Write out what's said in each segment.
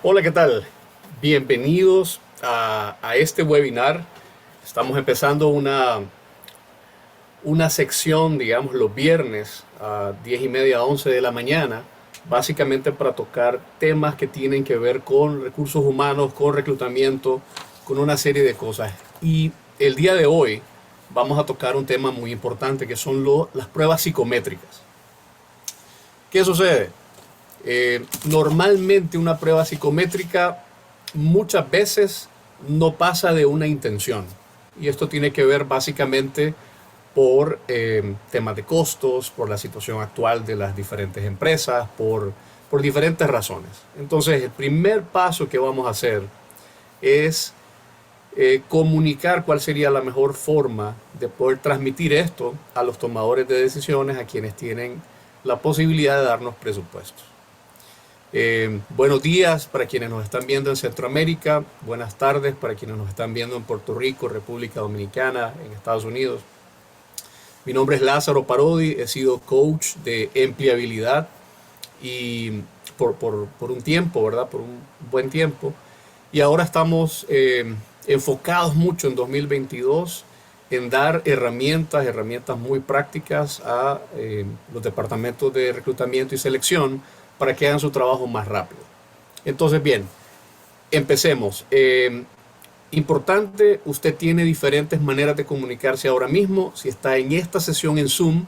Hola, ¿qué tal? Bienvenidos a este webinar. Estamos empezando una sección, digamos, los viernes a 10:30 a 11 de la mañana, básicamente para tocar temas que tienen que ver con recursos humanos, con reclutamiento, con una serie de cosas. Y el día de hoy vamos a tocar un tema muy importante que son las pruebas psicométricas. ¿Qué sucede? Normalmente una prueba psicométrica muchas veces no pasa de una intención. Y esto tiene que ver básicamente por temas de costos, por la situación actual de las diferentes empresas, por diferentes razones. Entonces, el primer paso que vamos a hacer es comunicar cuál sería la mejor forma de poder transmitir esto a los tomadores de decisiones, a quienes tienen la posibilidad de darnos presupuestos. Buenos días para quienes nos están viendo en Centroamérica, buenas tardes para quienes nos están viendo en Puerto Rico, República Dominicana, en Estados Unidos. Mi nombre es Lázaro Parodi, he sido coach de empleabilidad y por un tiempo, ¿verdad? Por un buen tiempo. Y ahora estamos enfocados mucho en 2022 en dar herramientas muy prácticas a los departamentos de reclutamiento y selección para que hagan su trabajo más rápido. Entonces, bien, empecemos. Importante, usted tiene diferentes maneras de comunicarse ahora mismo. Si está en esta sesión en Zoom,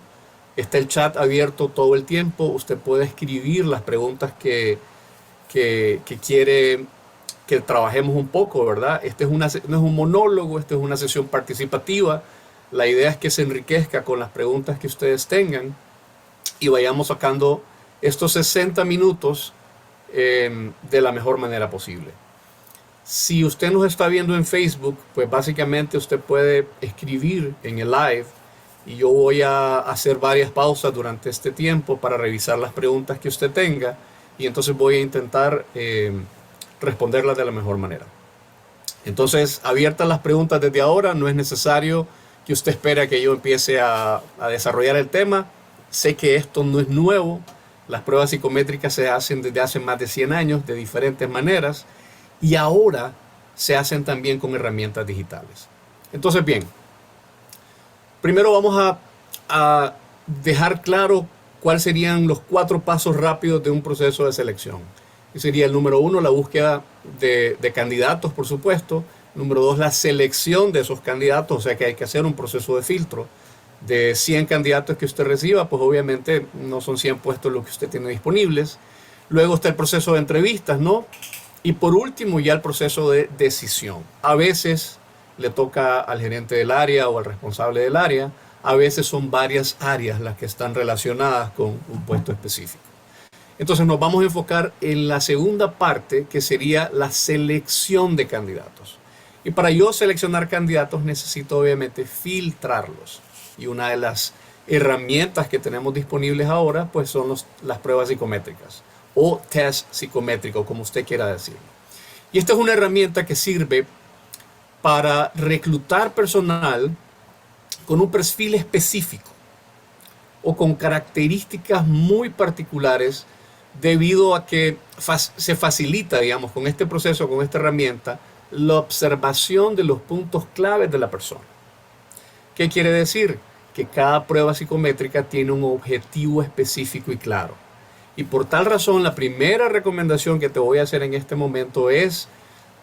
está el chat abierto todo el tiempo. Usted puede escribir las preguntas que quiere que trabajemos un poco, ¿verdad? No es un monólogo, esta es una sesión participativa. La idea es que se enriquezca con las preguntas que ustedes tengan y vayamos sacando estos 60 minutos de la mejor manera posible. Si usted nos está viendo en Facebook, pues básicamente usted puede escribir en el live y yo voy a hacer varias pausas durante este tiempo para revisar las preguntas que usted tenga y entonces voy a intentar responderlas de la mejor manera. Entonces, abiertas las preguntas desde ahora, no es necesario que usted espere a que yo empiece a desarrollar el tema. Sé que esto no es nuevo, las pruebas psicométricas se hacen desde hace más de 100 años de diferentes maneras y ahora se hacen también con herramientas digitales. Entonces, bien, primero vamos a dejar claro cuáles serían los 4 pasos rápidos de un proceso de selección. Y sería el número 1, la búsqueda de candidatos, por supuesto. Número 2, la selección de esos candidatos, o sea que hay que hacer un proceso de filtro. De 100 candidatos que usted reciba, pues obviamente no son 100 puestos los que usted tiene disponibles. Luego está el proceso de entrevistas, ¿no? Y por último ya el proceso de decisión. A veces le toca al gerente del área o al responsable del área. A veces son varias áreas las que están relacionadas con un puesto específico. Entonces nos vamos a enfocar en la segunda parte, que sería la selección de candidatos. Y para yo seleccionar candidatos necesito obviamente filtrarlos. Y una de las herramientas que tenemos disponibles ahora pues son las pruebas psicométricas o test psicométrico, como usted quiera decir. Y esta es una herramienta que sirve para reclutar personal con un perfil específico o con características muy particulares debido a que se facilita, digamos, con este proceso, con esta herramienta, la observación de los puntos claves de la persona. ¿Qué quiere decir? Que cada prueba psicométrica tiene un objetivo específico y claro. Y por tal razón, la primera recomendación que te voy a hacer en este momento es: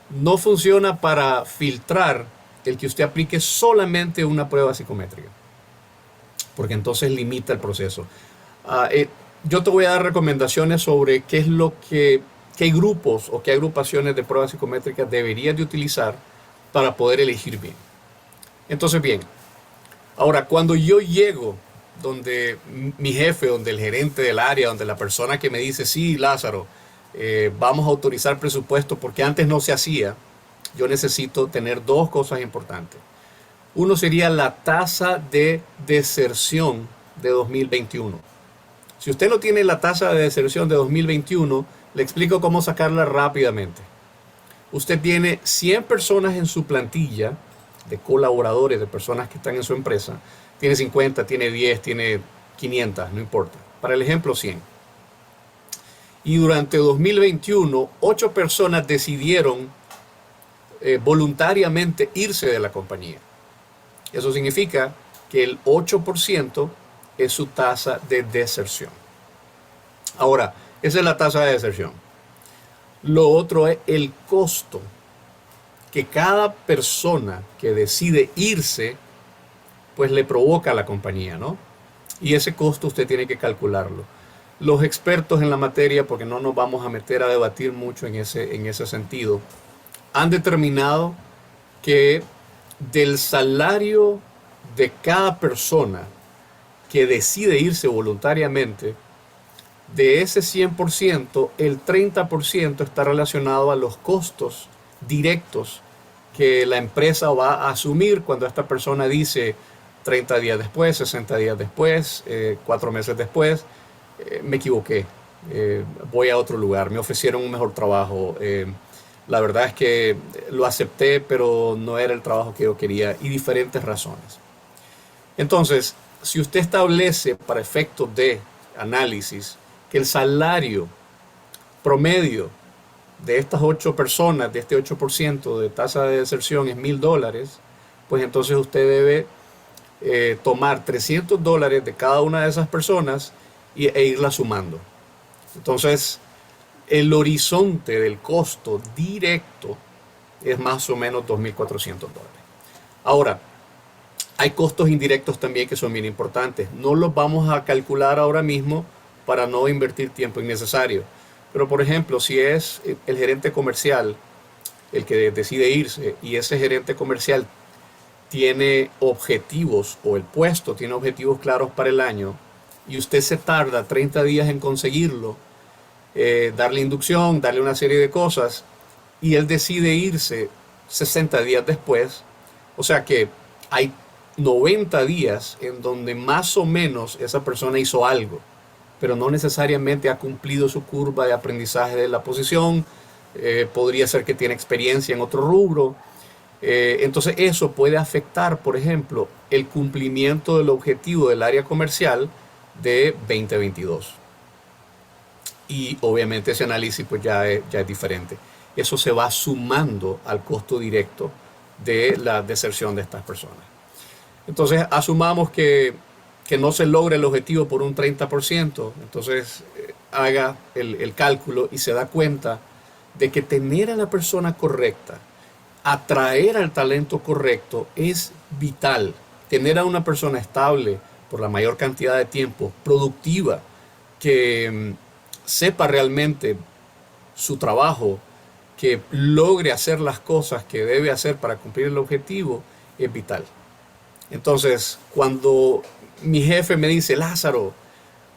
no funciona para filtrar el que usted aplique solamente una prueba psicométrica, porque entonces limita el proceso. Yo te voy a dar recomendaciones sobre qué grupos o qué agrupaciones de pruebas psicométricas deberías de utilizar para poder elegir bien. Entonces, bien, ahora cuando yo llego donde mi jefe, donde el gerente del área, donde la persona que me dice, sí, Lázaro, vamos a autorizar presupuesto porque antes no se hacía, yo necesito tener 2 cosas importantes. Uno sería la tasa de deserción de 2021. Si usted no tiene la tasa de deserción de 2021, le explico cómo sacarla rápidamente. Usted tiene 100 personas en su plantilla de colaboradores, de personas que están en su empresa. Tiene 50, tiene 10, tiene 500, no importa. Para el ejemplo, 100. Y durante 2021, 8 personas decidieron voluntariamente irse de la compañía. Eso significa que el 8% es su tasa de deserción. Ahora, esa es la tasa de deserción. Lo otro es el costo que cada persona que decide irse, pues le provoca a la compañía, ¿no? Y ese costo usted tiene que calcularlo. Los expertos en la materia, porque no nos vamos a meter a debatir mucho en ese sentido, han determinado que del salario de cada persona que decide irse voluntariamente, de ese 100%, el 30% está relacionado a los costos directos que la empresa va a asumir cuando esta persona dice 30 días después, 60 días después, 4 meses después, me equivoqué, voy a otro lugar, me ofrecieron un mejor trabajo, la verdad es que lo acepté, pero no era el trabajo que yo quería, y diferentes razones. Entonces, si usted establece para efectos de análisis que el salario promedio de estas 8 personas, de este 8% de tasa de deserción es $1,000, pues entonces usted debe tomar $300 de cada una de esas personas e irla sumando. Entonces, el horizonte del costo directo es más o menos $2,400. Ahora, hay costos indirectos también que son bien importantes. No los vamos a calcular ahora mismo para no invertir tiempo innecesario. Pero, por ejemplo, si es el gerente comercial el que decide irse y ese gerente comercial tiene objetivos, o el puesto tiene objetivos claros para el año, y usted se tarda 30 días en conseguirlo, darle inducción, darle una serie de cosas, y él decide irse 60 días después, o sea que hay 90 días en donde más o menos esa persona hizo algo, pero no necesariamente ha cumplido su curva de aprendizaje de la posición, podría ser que tiene experiencia en otro rubro, entonces eso puede afectar, por ejemplo, el cumplimiento del objetivo del área comercial de 2022. Y obviamente ese análisis pues ya es diferente. Eso se va sumando al costo directo de la deserción de estas personas. Entonces asumamos que no se logra el objetivo por un 30%, entonces haga el cálculo y se da cuenta de que tener a la persona correcta, atraer al talento correcto es vital. Tener a una persona estable por la mayor cantidad de tiempo, productiva, que sepa realmente su trabajo, que logre hacer las cosas que debe hacer para cumplir el objetivo, es vital. Entonces, cuando mi jefe me dice, Lázaro,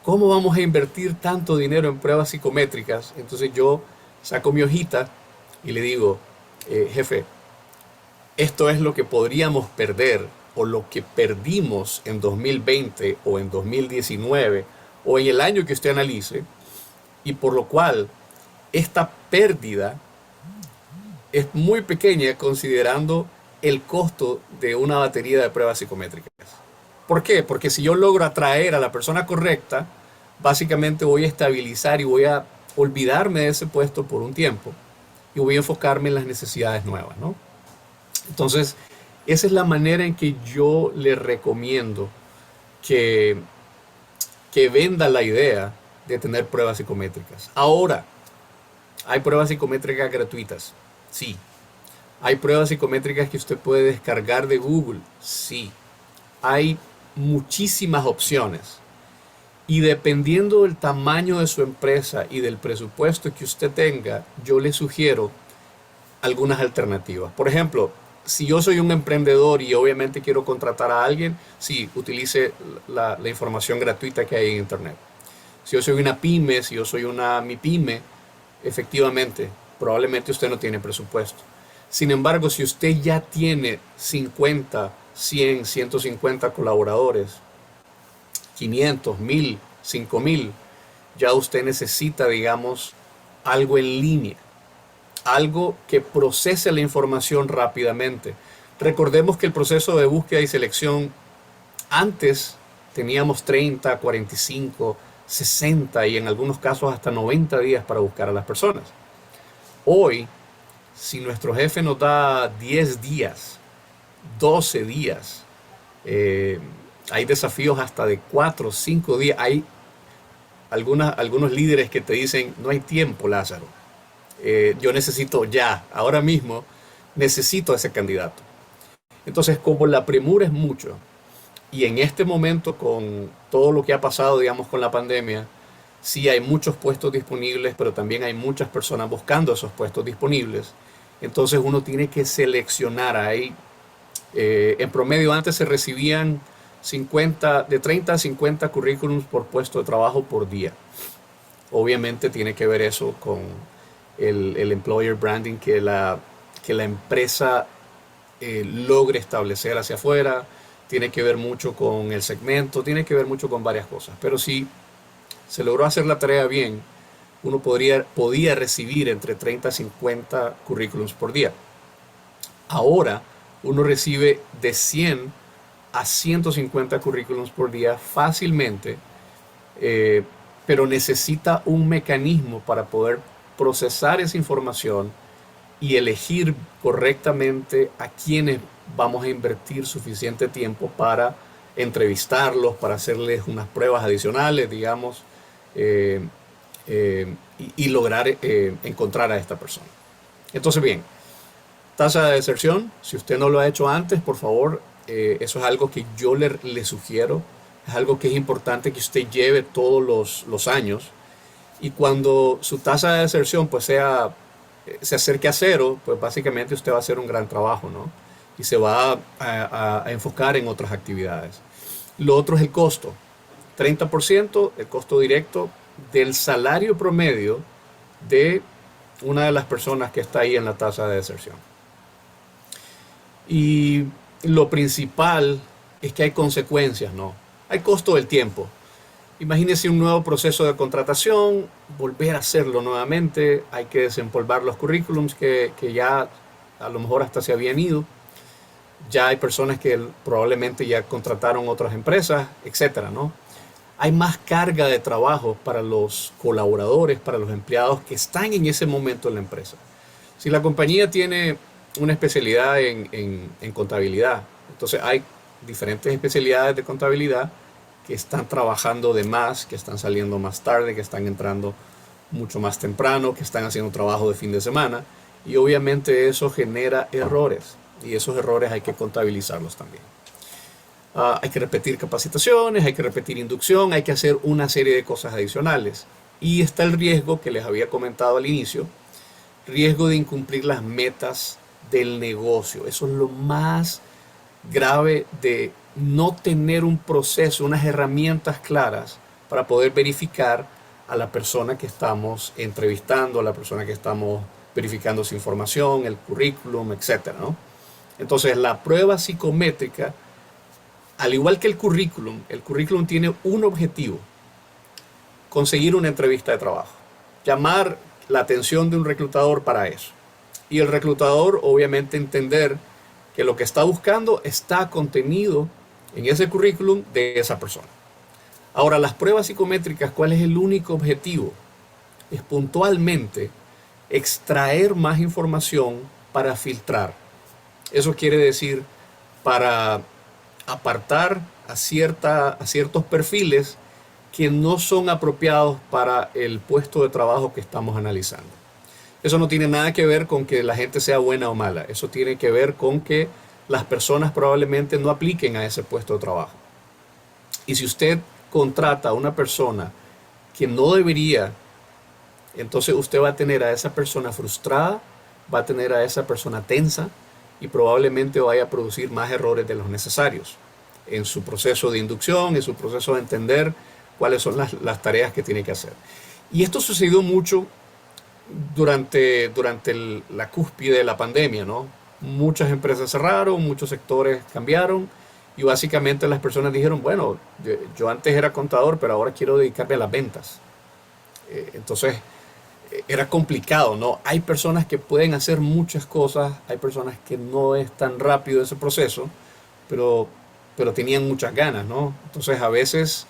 ¿cómo vamos a invertir tanto dinero en pruebas psicométricas? Entonces yo saco mi hojita y le digo, jefe, esto es lo que podríamos perder o lo que perdimos en 2020 o en 2019 o en el año que usted analice, y por lo cual esta pérdida es muy pequeña considerando el costo de una batería de pruebas psicométricas. ¿Por qué? Porque si yo logro atraer a la persona correcta, básicamente voy a estabilizar y voy a olvidarme de ese puesto por un tiempo y voy a enfocarme en las necesidades nuevas, ¿no? Entonces, esa es la manera en que yo le recomiendo que venda la idea de tener pruebas psicométricas. Ahora, hay pruebas psicométricas gratuitas, sí. Hay pruebas psicométricas que usted puede descargar de Google, sí. Hay muchísimas opciones. Y dependiendo del tamaño de su empresa y del presupuesto que usted tenga, yo le sugiero algunas alternativas. Por ejemplo, si yo soy un emprendedor y obviamente quiero contratar a alguien, sí, utilice la información gratuita que hay en internet. Si yo soy una pyme, si yo soy una MIPYME, efectivamente, probablemente usted no tiene presupuesto. Sin embargo, si usted ya tiene 50, 100, 150 colaboradores, 500, 1000, 5000, ya usted necesita, digamos, algo en línea, algo que procese la información rápidamente. Recordemos que el proceso de búsqueda y selección, antes teníamos 30, 45, 60 y en algunos casos hasta 90 días para buscar a las personas. Hoy, si nuestro jefe nos da 10 días, 12 días, eh, hay desafíos hasta de 4 o 5 días. Hay algunos líderes que te dicen, no hay tiempo, Lázaro. Yo necesito ya, ahora mismo, necesito a ese candidato. Entonces, como la premura es mucho, y en este momento con todo lo que ha pasado, digamos, con la pandemia, sí hay muchos puestos disponibles, pero también hay muchas personas buscando esos puestos disponibles. Entonces uno tiene que seleccionar ahí. En promedio antes se recibían de 30 a 50 currículums por puesto de trabajo por día. Obviamente tiene que ver eso con el employer branding que la empresa logre establecer hacia afuera. Tiene que ver mucho con el segmento, tiene que ver mucho con varias cosas. Pero si se logró hacer la tarea bien, uno podía recibir entre 30 a 50 currículums por día. Ahora uno recibe de 100 a 150 currículums por día fácilmente, pero necesita un mecanismo para poder procesar esa información y elegir correctamente a quienes vamos a invertir suficiente tiempo para entrevistarlos, para hacerles unas pruebas adicionales, digamos, eh, y lograr encontrar a esta persona. Entonces, bien, tasa de deserción, si usted no lo ha hecho antes, por favor, eso es algo que yo le sugiero, es algo que es importante que usted lleve todos los años, y cuando su tasa de deserción pues se acerque a cero, pues básicamente usted va a hacer un gran trabajo, ¿no? Y se va a enfocar en otras actividades. Lo otro es el costo. 30% el costo directo del salario promedio de una de las personas que está ahí en la tasa de deserción. Y lo principal es que hay consecuencias, ¿no? Hay costo del tiempo. Imagínese un nuevo proceso de contratación, volver a hacerlo nuevamente, hay que desempolvar los currículums que ya a lo mejor hasta se habían ido. Ya hay personas que probablemente ya contrataron otras empresas, etcétera, ¿no? Hay más carga de trabajo para los colaboradores, para los empleados que están en ese momento en la empresa. Si la compañía tiene una especialidad en contabilidad, entonces hay diferentes especialidades de contabilidad que están trabajando de más, que están saliendo más tarde, que están entrando mucho más temprano, que están haciendo trabajo de fin de semana, y obviamente eso genera errores, y esos errores hay que contabilizarlos también. Hay que repetir capacitaciones, hay que repetir inducción, hay que hacer una serie de cosas adicionales. Y está el riesgo que les había comentado al inicio, riesgo de incumplir las metas del negocio. Eso es lo más grave, de no tener un proceso, unas herramientas claras para poder verificar a la persona que estamos entrevistando, a la persona que estamos verificando su información, el currículum, etcétera, ¿no? Entonces la prueba psicométrica, al igual que el currículum tiene un objetivo: conseguir una entrevista de trabajo, llamar la atención de un reclutador para eso. Y el reclutador obviamente entender que lo que está buscando está contenido en ese currículum de esa persona. Ahora, las pruebas psicométricas, ¿cuál es el único objetivo? Es puntualmente extraer más información para filtrar. Eso quiere decir para apartar a ciertos perfiles que no son apropiados para el puesto de trabajo que estamos analizando. Eso no tiene nada que ver con que la gente sea buena o mala. Eso tiene que ver con que las personas probablemente no apliquen a ese puesto de trabajo. Y si usted contrata a una persona que no debería, entonces usted va a tener a esa persona frustrada, va a tener a esa persona tensa, y probablemente vaya a producir más errores de los necesarios en su proceso de inducción, en su proceso de entender cuáles son las tareas que tiene que hacer. Y esto sucedió mucho durante la cúspide de la pandemia, ¿no? Muchas empresas cerraron, muchos sectores cambiaron, y básicamente las personas dijeron, bueno, yo antes era contador, pero ahora quiero dedicarme a las ventas. Entonces era complicado, ¿no? Hay personas que pueden hacer muchas cosas, hay personas que no es tan rápido ese proceso, pero tenían muchas ganas, ¿no? Entonces a veces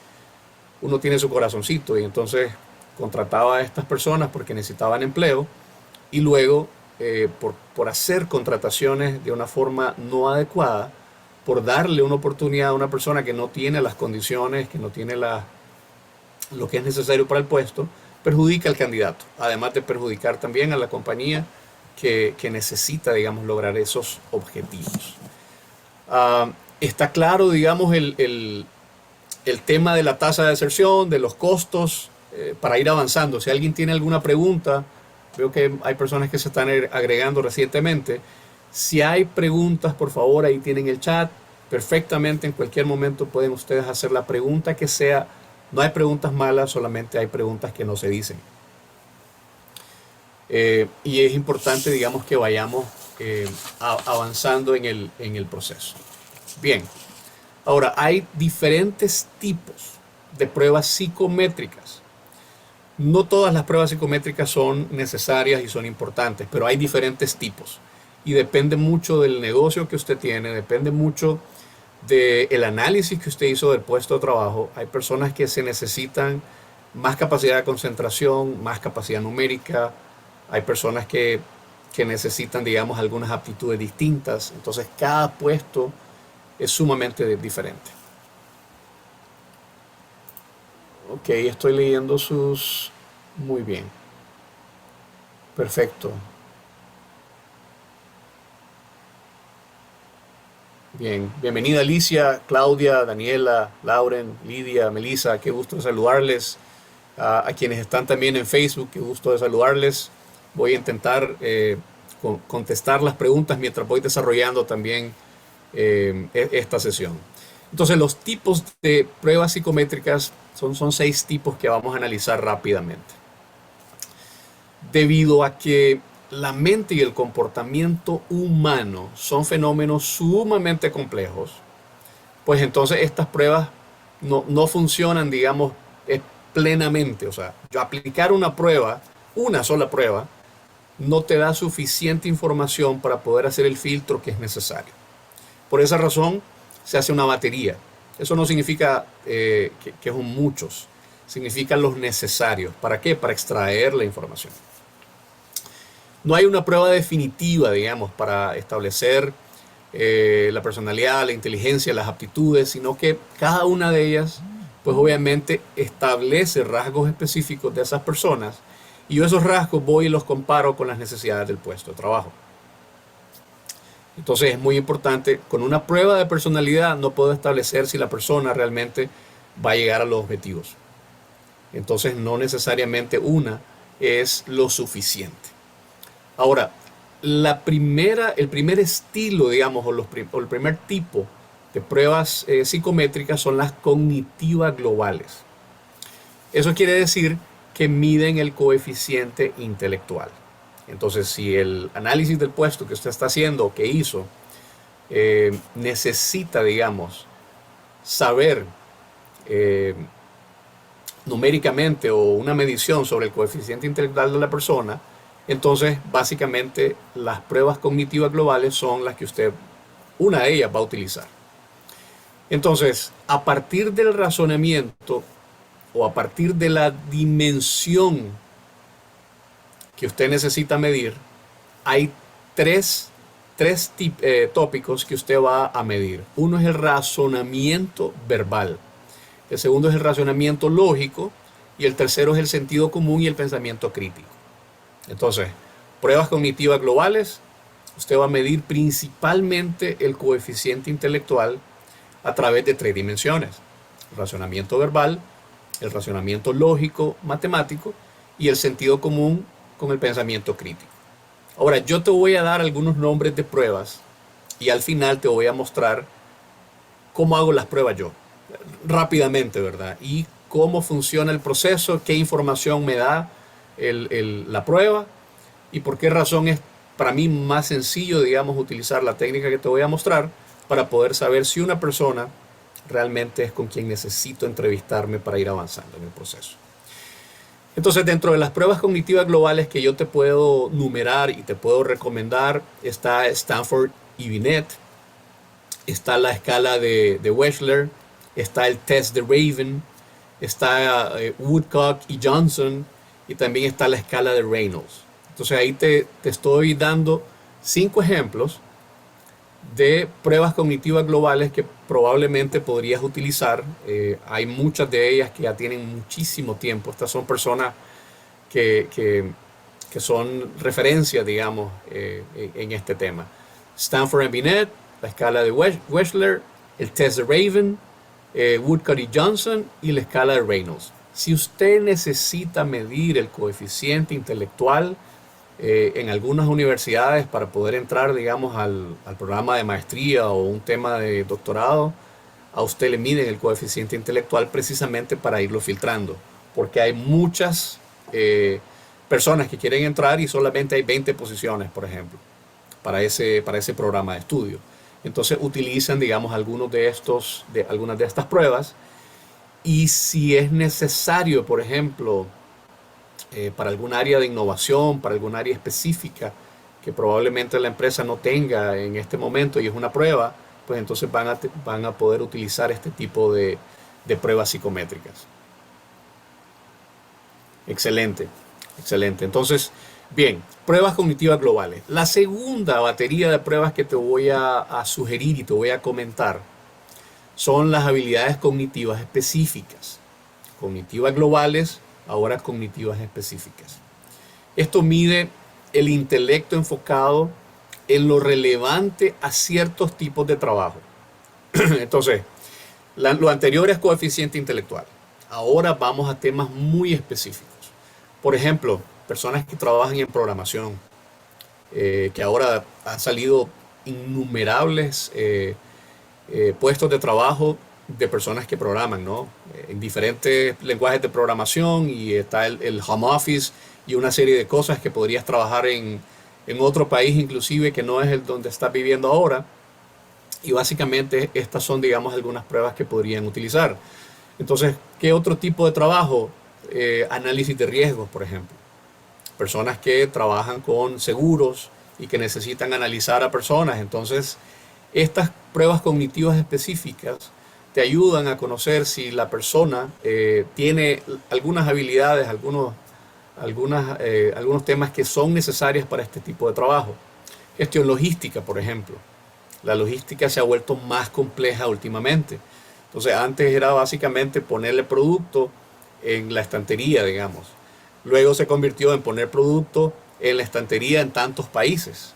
uno tiene su corazoncito y entonces contrataba a estas personas porque necesitaban empleo y luego por hacer contrataciones de una forma no adecuada, por darle una oportunidad a una persona que no tiene las condiciones, que no tiene lo que es necesario para el puesto, perjudica al candidato, además de perjudicar también a la compañía que necesita, digamos, lograr esos objetivos. Está claro, digamos, el tema de la tasa de deserción, de los costos, para ir avanzando. Si alguien tiene alguna pregunta, veo que hay personas que se están agregando recientemente. Si hay preguntas, por favor, ahí tienen el chat. Perfectamente, en cualquier momento pueden ustedes hacer la pregunta que sea. No hay preguntas malas, solamente hay preguntas que no se dicen. Y es importante, digamos, que vayamos avanzando en el proceso. Bien, ahora hay diferentes tipos de pruebas psicométricas. No todas las pruebas psicométricas son necesarias y son importantes, pero hay diferentes tipos. Y depende mucho del negocio que usted tiene, depende mucho del análisis que usted hizo del puesto de trabajo. Hay personas que se necesitan más capacidad de concentración, más capacidad numérica. Hay personas que necesitan, digamos, algunas aptitudes distintas. Entonces, cada puesto es sumamente diferente. Ok, estoy leyendo sus... Muy bien. Perfecto. Bien, bienvenida Alicia, Claudia, Daniela, Lauren, Lidia, Melissa, qué gusto de saludarles. A quienes están también en Facebook, qué gusto de saludarles. Voy a intentar contestar las preguntas mientras voy desarrollando también esta sesión. Entonces, los tipos de pruebas psicométricas son 6 tipos que vamos a analizar rápidamente. Debido a que la mente y el comportamiento humano son fenómenos sumamente complejos, pues entonces estas pruebas no funcionan, digamos, plenamente. O sea, yo aplicar una prueba, una sola prueba, no te da suficiente información para poder hacer el filtro que es necesario. Por esa razón se hace una batería. Eso no significa que son muchos, significa los necesarios. ¿Para qué? Para extraer la información. No hay una prueba definitiva, digamos, para establecer la personalidad, la inteligencia, las aptitudes, sino que cada una de ellas, pues obviamente establece rasgos específicos de esas personas y yo esos rasgos voy y los comparo con las necesidades del puesto de trabajo. Entonces es muy importante, con una prueba de personalidad no puedo establecer si la persona realmente va a llegar a los objetivos. Entonces no necesariamente una es lo suficiente. Ahora, el primer estilo, digamos, o el primer tipo de pruebas psicométricas son las cognitivas globales. Eso quiere decir que miden el coeficiente intelectual. Entonces, si el análisis del puesto que usted está haciendo o que hizo necesita, digamos, saber numéricamente o una medición sobre el coeficiente intelectual de la persona, entonces básicamente las pruebas cognitivas globales son las que una de ellas va a utilizar. Entonces, a partir del razonamiento o a partir de la dimensión que usted necesita medir, hay tres tópicos que usted va a medir. Uno es el razonamiento verbal, el segundo es el razonamiento lógico y el tercero es el sentido común y el pensamiento crítico. Entonces, pruebas cognitivas globales, usted va a medir principalmente el coeficiente intelectual a través de 3 dimensiones: el razonamiento verbal, el razonamiento lógico matemático y el sentido común con el pensamiento crítico. Ahora, yo te voy a dar algunos nombres de pruebas y al final te voy a mostrar cómo hago las pruebas yo, rápidamente, ¿verdad? Y cómo funciona el proceso, qué información me da la prueba y por qué razón es para mí más sencillo, digamos, utilizar la técnica que te voy a mostrar para poder saber si una persona realmente es con quien necesito entrevistarme para ir avanzando en el proceso. Entonces, dentro de las pruebas cognitivas globales que yo te puedo numerar y te puedo recomendar, está Stanford y Binet, está la escala de Wechsler, está el test de Raven, está Woodcock y Johnson, y también está la escala de Reynolds. Entonces ahí te estoy dando 5 ejemplos de pruebas cognitivas globales que probablemente podrías utilizar. Hay muchas de ellas que ya tienen muchísimo tiempo. Estas son personas que, que, que son referencias, digamos, en este tema. Stanford and Binet, la escala de Wechsler, el test de Raven, Woodcock y Johnson y la escala de Reynolds. Si usted necesita medir el coeficiente intelectual en algunas universidades para poder entrar, digamos, al programa de maestría o un tema de doctorado, a usted le miden el coeficiente intelectual precisamente para irlo filtrando, porque hay muchas personas que quieren entrar y solamente hay 20 posiciones, por ejemplo, para ese programa de estudio. Entonces utilizan, digamos, algunas de estas pruebas, y si es necesario, por ejemplo, para algún área de innovación, para algún área específica que probablemente la empresa no tenga en este momento y es una prueba, pues entonces van a poder utilizar este tipo de pruebas psicométricas. Excelente, excelente. Entonces, bien, pruebas cognitivas globales. La segunda batería de pruebas que te voy a sugerir y te voy a comentar son las habilidades cognitivas específicas. Cognitivas globales, ahora cognitivas específicas. Esto mide el intelecto enfocado en lo relevante a ciertos tipos de trabajo. Entonces, lo anterior es coeficiente intelectual. Ahora vamos a temas muy específicos. Por ejemplo, personas que trabajan en programación, que ahora han salido innumerables puestos de trabajo de personas que programan, ¿no? En diferentes lenguajes de programación, y está el home office y una serie de cosas que podrías trabajar en otro país inclusive que no es el donde estás viviendo ahora. Y básicamente estas son, digamos, algunas pruebas que podrían utilizar. Entonces, ¿qué otro tipo de trabajo? Análisis de riesgos, por ejemplo. Personas que trabajan con seguros y que necesitan analizar a personas. Entonces, estas pruebas cognitivas específicas te ayudan a conocer si la persona tiene algunas habilidades, algunos temas que son necesarios para este tipo de trabajo. Gestión logística, por ejemplo. La logística se ha vuelto más compleja últimamente. Entonces, antes era básicamente ponerle producto en la estantería, digamos. Luego se convirtió en poner producto en la estantería en tantos países.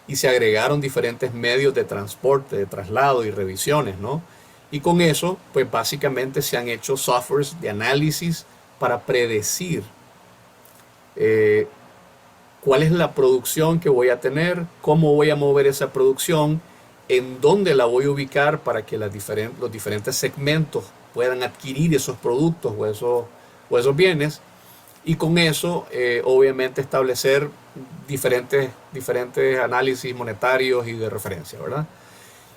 Y se agregaron diferentes medios de transporte, de traslado y revisiones, ¿no? Y con eso, pues básicamente se han hecho softwares de análisis para predecir cuál es la producción que voy a tener, cómo voy a mover esa producción, en dónde la voy a ubicar para que los diferentes segmentos puedan adquirir esos productos o esos bienes, y con eso obviamente establecer diferentes análisis monetarios y de referencia, ¿verdad?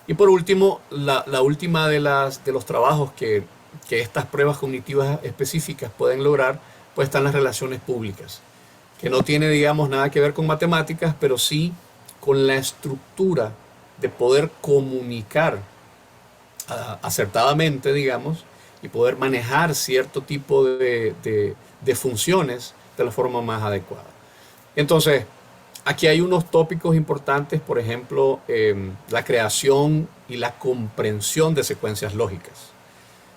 Y por último, la última de los trabajos que estas pruebas cognitivas específicas pueden lograr, pues están las relaciones públicas, que no tiene, digamos, nada que ver con matemáticas, pero sí con la estructura de poder comunicar acertadamente, digamos, y poder manejar cierto tipo de funciones de la forma más adecuada. Entonces, aquí hay unos tópicos importantes, por ejemplo, la creación y la comprensión de secuencias lógicas.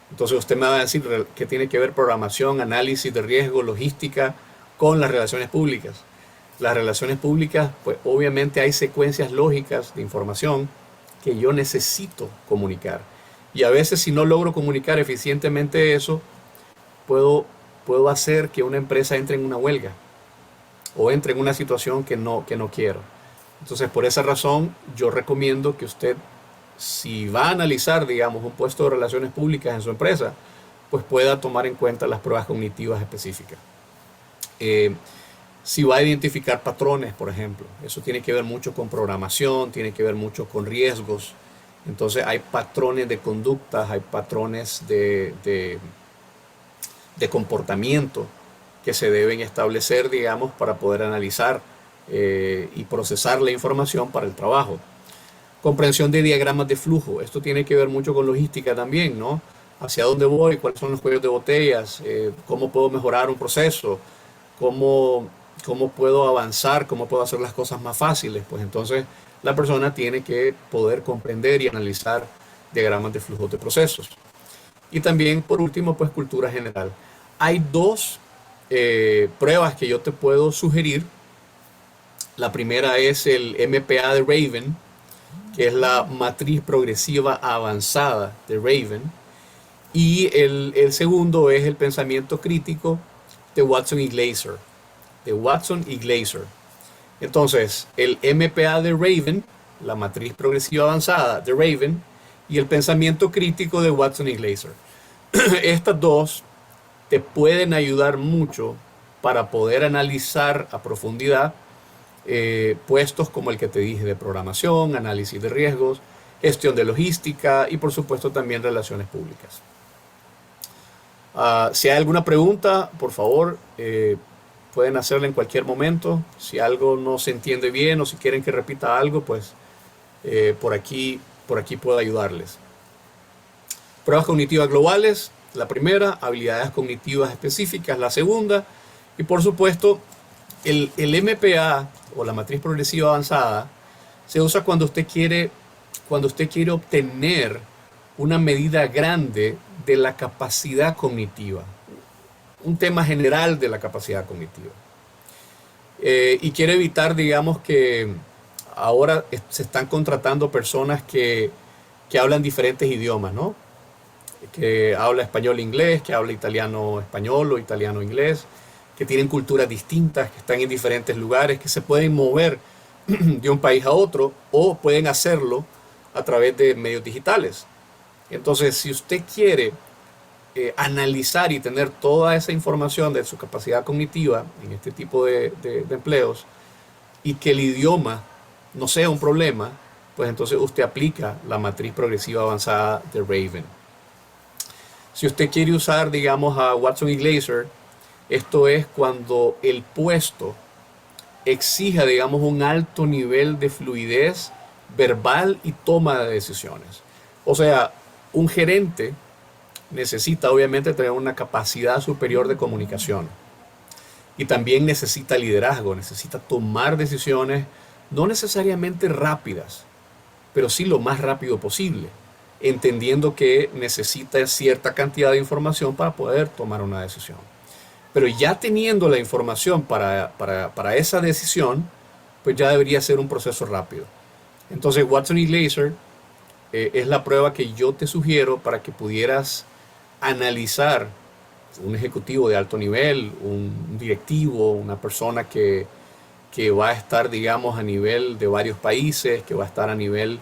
Entonces usted me va a decir que tiene que ver programación, análisis de riesgo, logística con las relaciones públicas. Las relaciones públicas, pues obviamente hay secuencias lógicas de información que yo necesito comunicar. Y a veces, si no logro comunicar eficientemente eso, puedo hacer que una empresa entre en una huelga o entre en una situación que no quiero. Entonces, por esa razón, yo recomiendo que usted, si va a analizar, digamos, un puesto de relaciones públicas en su empresa, pues pueda tomar en cuenta las pruebas cognitivas específicas. Si va a identificar patrones, por ejemplo, eso tiene que ver mucho con programación, tiene que ver mucho con riesgos. Entonces hay patrones de conductas, hay patrones de comportamiento que se deben establecer, digamos, para poder analizar y procesar la información para el trabajo. Comprensión de diagramas de flujo, esto tiene que ver mucho con logística también, ¿no? hacia dónde voy, cuáles son los cuellos de botellas, cómo puedo mejorar un proceso, cómo, cómo puedo avanzar, cómo puedo hacer las cosas más fáciles. Pues entonces la persona tiene que poder comprender y analizar diagramas de flujos de procesos. Y también, por último, pues cultura general. Hay dos pruebas que yo te puedo sugerir. La primera es el MPA de Raven, que es la matriz progresiva avanzada de Raven. Y el segundo es el pensamiento crítico de Watson y Glaser. De Watson y Glaser. Entonces, el MPA de Raven, la matriz progresiva avanzada de Raven, y el pensamiento crítico de Watson y Glaser. Estas dos te pueden ayudar mucho para poder analizar a profundidad puestos como el que te dije de programación, análisis de riesgos, gestión de logística y por supuesto también relaciones públicas. Si hay alguna pregunta, por favor, pueden hacerla en cualquier momento. Si algo no se entiende bien o si quieren que repita algo, pues por aquí puedo ayudarles. Pruebas cognitivas globales, la primera, habilidades cognitivas específicas, la segunda, y por supuesto el MPA o la matriz progresiva avanzada se usa cuando usted quiere obtener una medida grande de la capacidad cognitiva, un tema general de la capacidad cognitiva. Y quiere evitar, digamos, que ahora se están contratando personas que hablan diferentes idiomas, ¿no? Que habla español-inglés, que habla italiano-español o italiano-inglés, que tienen culturas distintas, que están en diferentes lugares, que se pueden mover de un país a otro o pueden hacerlo a través de medios digitales. Entonces, si usted quiere analizar y tener toda esa información de su capacidad cognitiva en este tipo de empleos y que el idioma no sea un problema, pues entonces usted aplica la matriz progresiva avanzada de Raven. Si usted quiere usar, digamos, a Watson y Glaser, esto es cuando el puesto exija, digamos, un alto nivel de fluidez verbal y toma de decisiones. O sea, un gerente necesita obviamente tener una capacidad superior de comunicación y también necesita liderazgo, necesita tomar decisiones no necesariamente rápidas, pero sí lo más rápido posible, entendiendo que necesita cierta cantidad de información para poder tomar una decisión. Pero ya teniendo la información para esa decisión, pues ya debería ser un proceso rápido. Entonces Watson y Glaser es la prueba que yo te sugiero para que pudieras analizar un ejecutivo de alto nivel, un directivo, una persona que va a estar, digamos, a nivel de varios países, que va a estar a nivel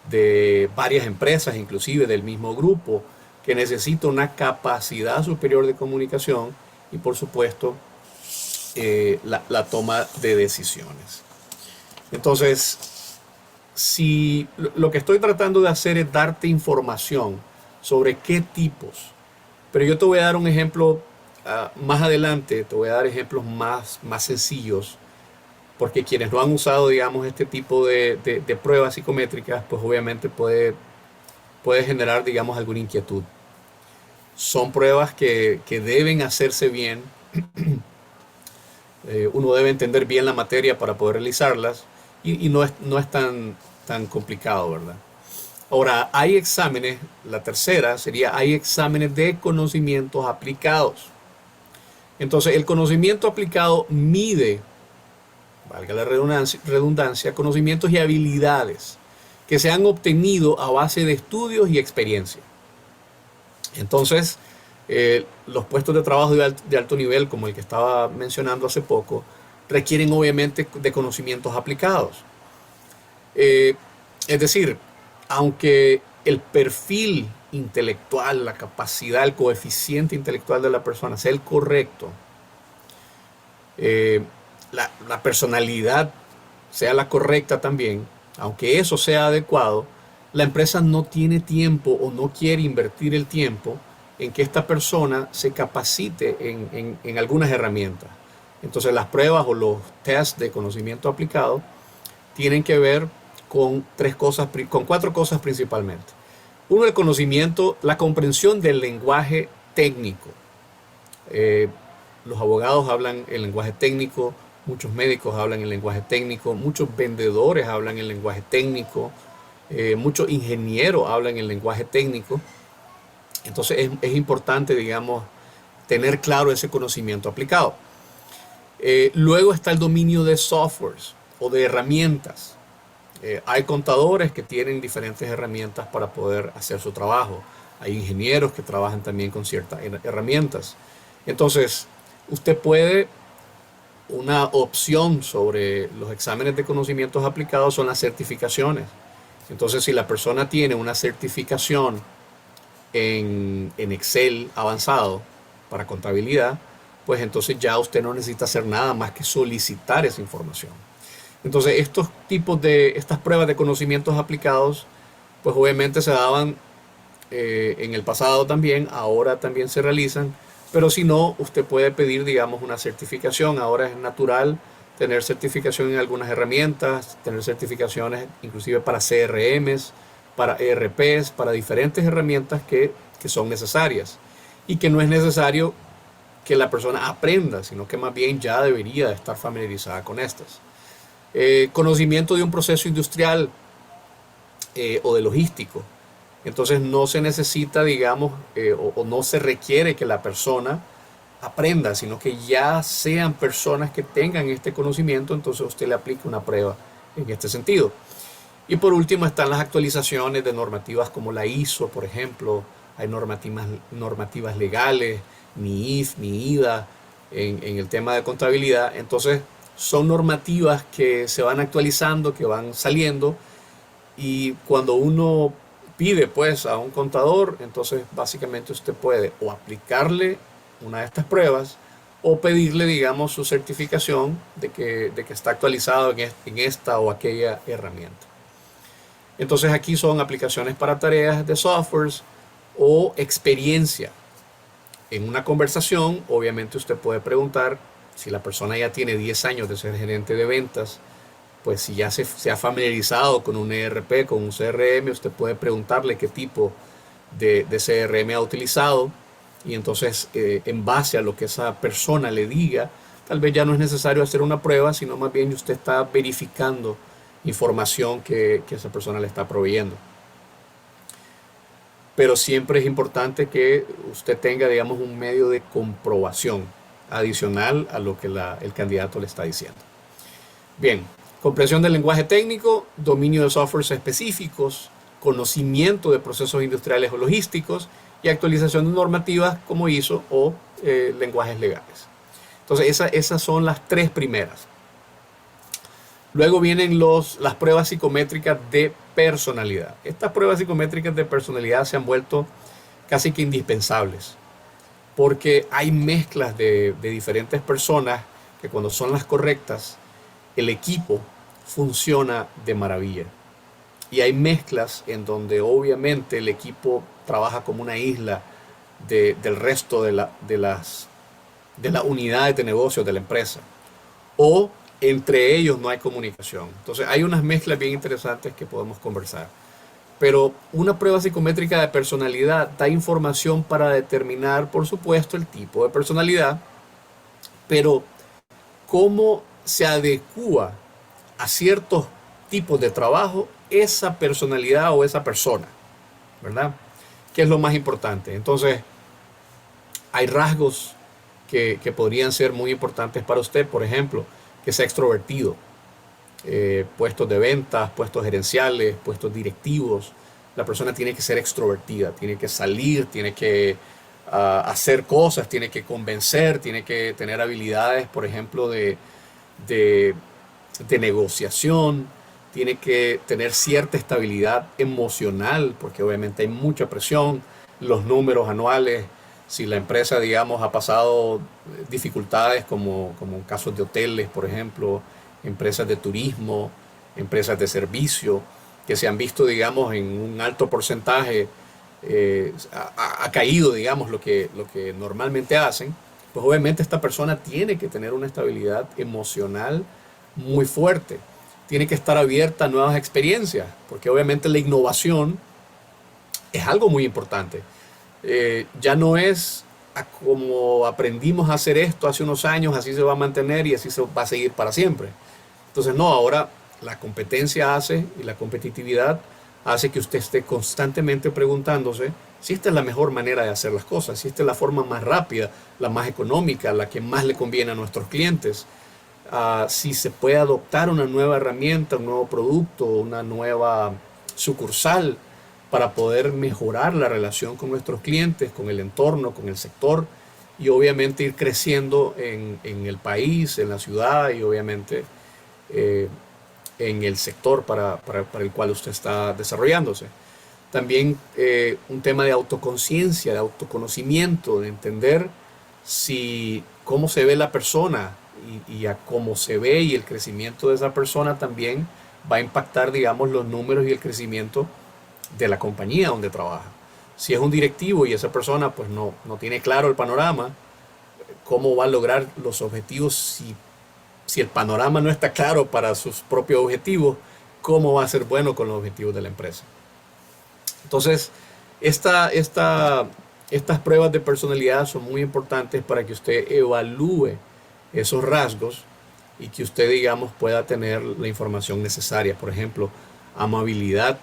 de varias empresas, inclusive del mismo grupo, que necesita una capacidad superior de comunicación y, por supuesto, la toma de decisiones. Entonces, si lo que estoy tratando de hacer es darte información sobre qué tipos, pero yo te voy a dar un ejemplo más adelante, te voy a dar ejemplos más sencillos, porque quienes no han usado, digamos, este tipo de pruebas psicométricas, pues obviamente puede generar, digamos, alguna inquietud. Son pruebas que deben hacerse bien. Uno debe entender bien la materia para poder realizarlas y no es tan complicado, ¿verdad? Ahora, hay exámenes, la tercera sería, hay exámenes de conocimientos aplicados. Entonces, el conocimiento aplicado mide, valga la redundancia, conocimientos y habilidades que se han obtenido a base de estudios y experiencia. Entonces, los puestos de trabajo de alto nivel, como el que estaba mencionando hace poco, requieren obviamente de conocimientos aplicados. Es decir, aunque el perfil intelectual, la capacidad, el coeficiente intelectual de la persona sea el correcto, la personalidad sea la correcta también, aunque eso sea adecuado, la empresa no tiene tiempo o no quiere invertir el tiempo en que esta persona se capacite en algunas herramientas. Entonces las pruebas o los tests de conocimiento aplicado tienen que ver con cuatro cosas principalmente. Uno, el conocimiento, la comprensión del lenguaje técnico. Eh, los abogados hablan el lenguaje técnico, muchos médicos hablan el lenguaje técnico, muchos vendedores hablan el lenguaje técnico, muchos ingenieros hablan el lenguaje técnico. Entonces es importante, digamos, tener claro ese conocimiento aplicado. Luego está el dominio de softwares o de herramientas. Hay contadores que tienen diferentes herramientas para poder hacer su trabajo. Hay ingenieros que trabajan también con ciertas herramientas. Entonces, usted puede, una opción sobre los exámenes de conocimientos aplicados son las certificaciones. Entonces, si la persona tiene una certificación en Excel avanzado para contabilidad, pues entonces ya usted no necesita hacer nada más que solicitar esa información. Entonces, estas pruebas de conocimientos aplicados, pues obviamente se daban en el pasado también, ahora también se realizan, pero si no, usted puede pedir, digamos, una certificación. Ahora es natural tener certificación en algunas herramientas, tener certificaciones inclusive para CRMs, para ERPs, para diferentes herramientas que son necesarias y que no es necesario que la persona aprenda, sino que más bien ya debería estar familiarizada con estas. Conocimiento de un proceso industrial o de logístico. Entonces no se necesita, digamos, o no se requiere que la persona aprenda, sino que ya sean personas que tengan este conocimiento, entonces usted le aplica una prueba en este sentido. Y por último están las actualizaciones de normativas como la ISO, por ejemplo. Hay normativas legales, ni IF, ni IDA en el tema de contabilidad. Entonces son normativas que se van actualizando, que van saliendo, y cuando uno pide pues a un contador, entonces básicamente usted puede o aplicarle una de estas pruebas o pedirle, digamos, su certificación de que está actualizado en esta o aquella herramienta. Entonces aquí son aplicaciones para tareas de softwares o experiencia. En una conversación, obviamente usted puede preguntar si la persona ya tiene 10 años de ser gerente de ventas, pues si ya se ha familiarizado con un ERP, con un CRM, usted puede preguntarle qué tipo de CRM ha utilizado y entonces en base a lo que esa persona le diga, tal vez ya no es necesario hacer una prueba, sino más bien usted está verificando información que esa persona le está proveyendo. Pero siempre es importante que usted tenga, digamos, un medio de comprobación adicional a lo que el candidato le está diciendo. Bien, comprensión del lenguaje técnico, dominio de softwares específicos, conocimiento de procesos industriales o logísticos y actualización de normativas como ISO o lenguajes legales. Entonces esas son las tres primeras. Luego vienen las pruebas psicométricas de personalidad. Estas pruebas psicométricas de personalidad se han vuelto casi que indispensables porque hay mezclas de diferentes personas que cuando son las correctas, el equipo funciona de maravilla. Y hay mezclas en donde obviamente el equipo trabaja como una isla del resto de las unidades de negocio de la empresa. O entre ellos no hay comunicación. Entonces hay unas mezclas bien interesantes que podemos conversar. Pero una prueba psicométrica de personalidad da información para determinar, por supuesto, el tipo de personalidad, pero cómo se adecúa a ciertos tipos de trabajo esa personalidad o esa persona, ¿verdad? ¿Qué es lo más importante? Entonces, hay rasgos que podrían ser muy importantes para usted, por ejemplo, que sea extrovertido, puestos de ventas, puestos gerenciales, puestos directivos. La persona tiene que ser extrovertida, tiene que salir, tiene que hacer cosas, tiene que convencer, tiene que tener habilidades, por ejemplo, de negociación, tiene que tener cierta estabilidad emocional, porque obviamente hay mucha presión, los números anuales, si la empresa, digamos, ha pasado dificultades como casos de hoteles, por ejemplo, empresas de turismo, empresas de servicio, que se han visto, digamos, en un alto porcentaje, ha caído, digamos, lo que normalmente hacen, pues obviamente esta persona tiene que tener una estabilidad emocional muy fuerte, tiene que estar abierta a nuevas experiencias, porque obviamente la innovación es algo muy importante. Ya no es como aprendimos a hacer esto hace unos años, así se va a mantener y así se va a seguir para siempre. Entonces, no, ahora la competencia hace y la competitividad hace que usted esté constantemente preguntándose si esta es la mejor manera de hacer las cosas, si esta es la forma más rápida, la más económica, la que más le conviene a nuestros clientes, si se puede adoptar una nueva herramienta, un nuevo producto, una nueva sucursal para poder mejorar la relación con nuestros clientes, con el entorno, con el sector y obviamente ir creciendo en el país, en la ciudad y obviamente eh, en el sector para el cual usted está desarrollándose. También un tema de autoconciencia, de autoconocimiento, de entender si cómo se ve la persona y a cómo se ve y el crecimiento de esa persona también va a impactar, digamos, los números y el crecimiento de la compañía donde trabaja. Si es un directivo y esa persona pues no tiene claro el panorama, ¿cómo va a lograr los objetivos si el panorama no está claro para sus propios objetivos? ¿Cómo va a ser bueno con los objetivos de la empresa? Entonces, estas pruebas de personalidad son muy importantes para que usted evalúe esos rasgos y que usted, digamos, pueda tener la información necesaria. Por ejemplo, amabilidad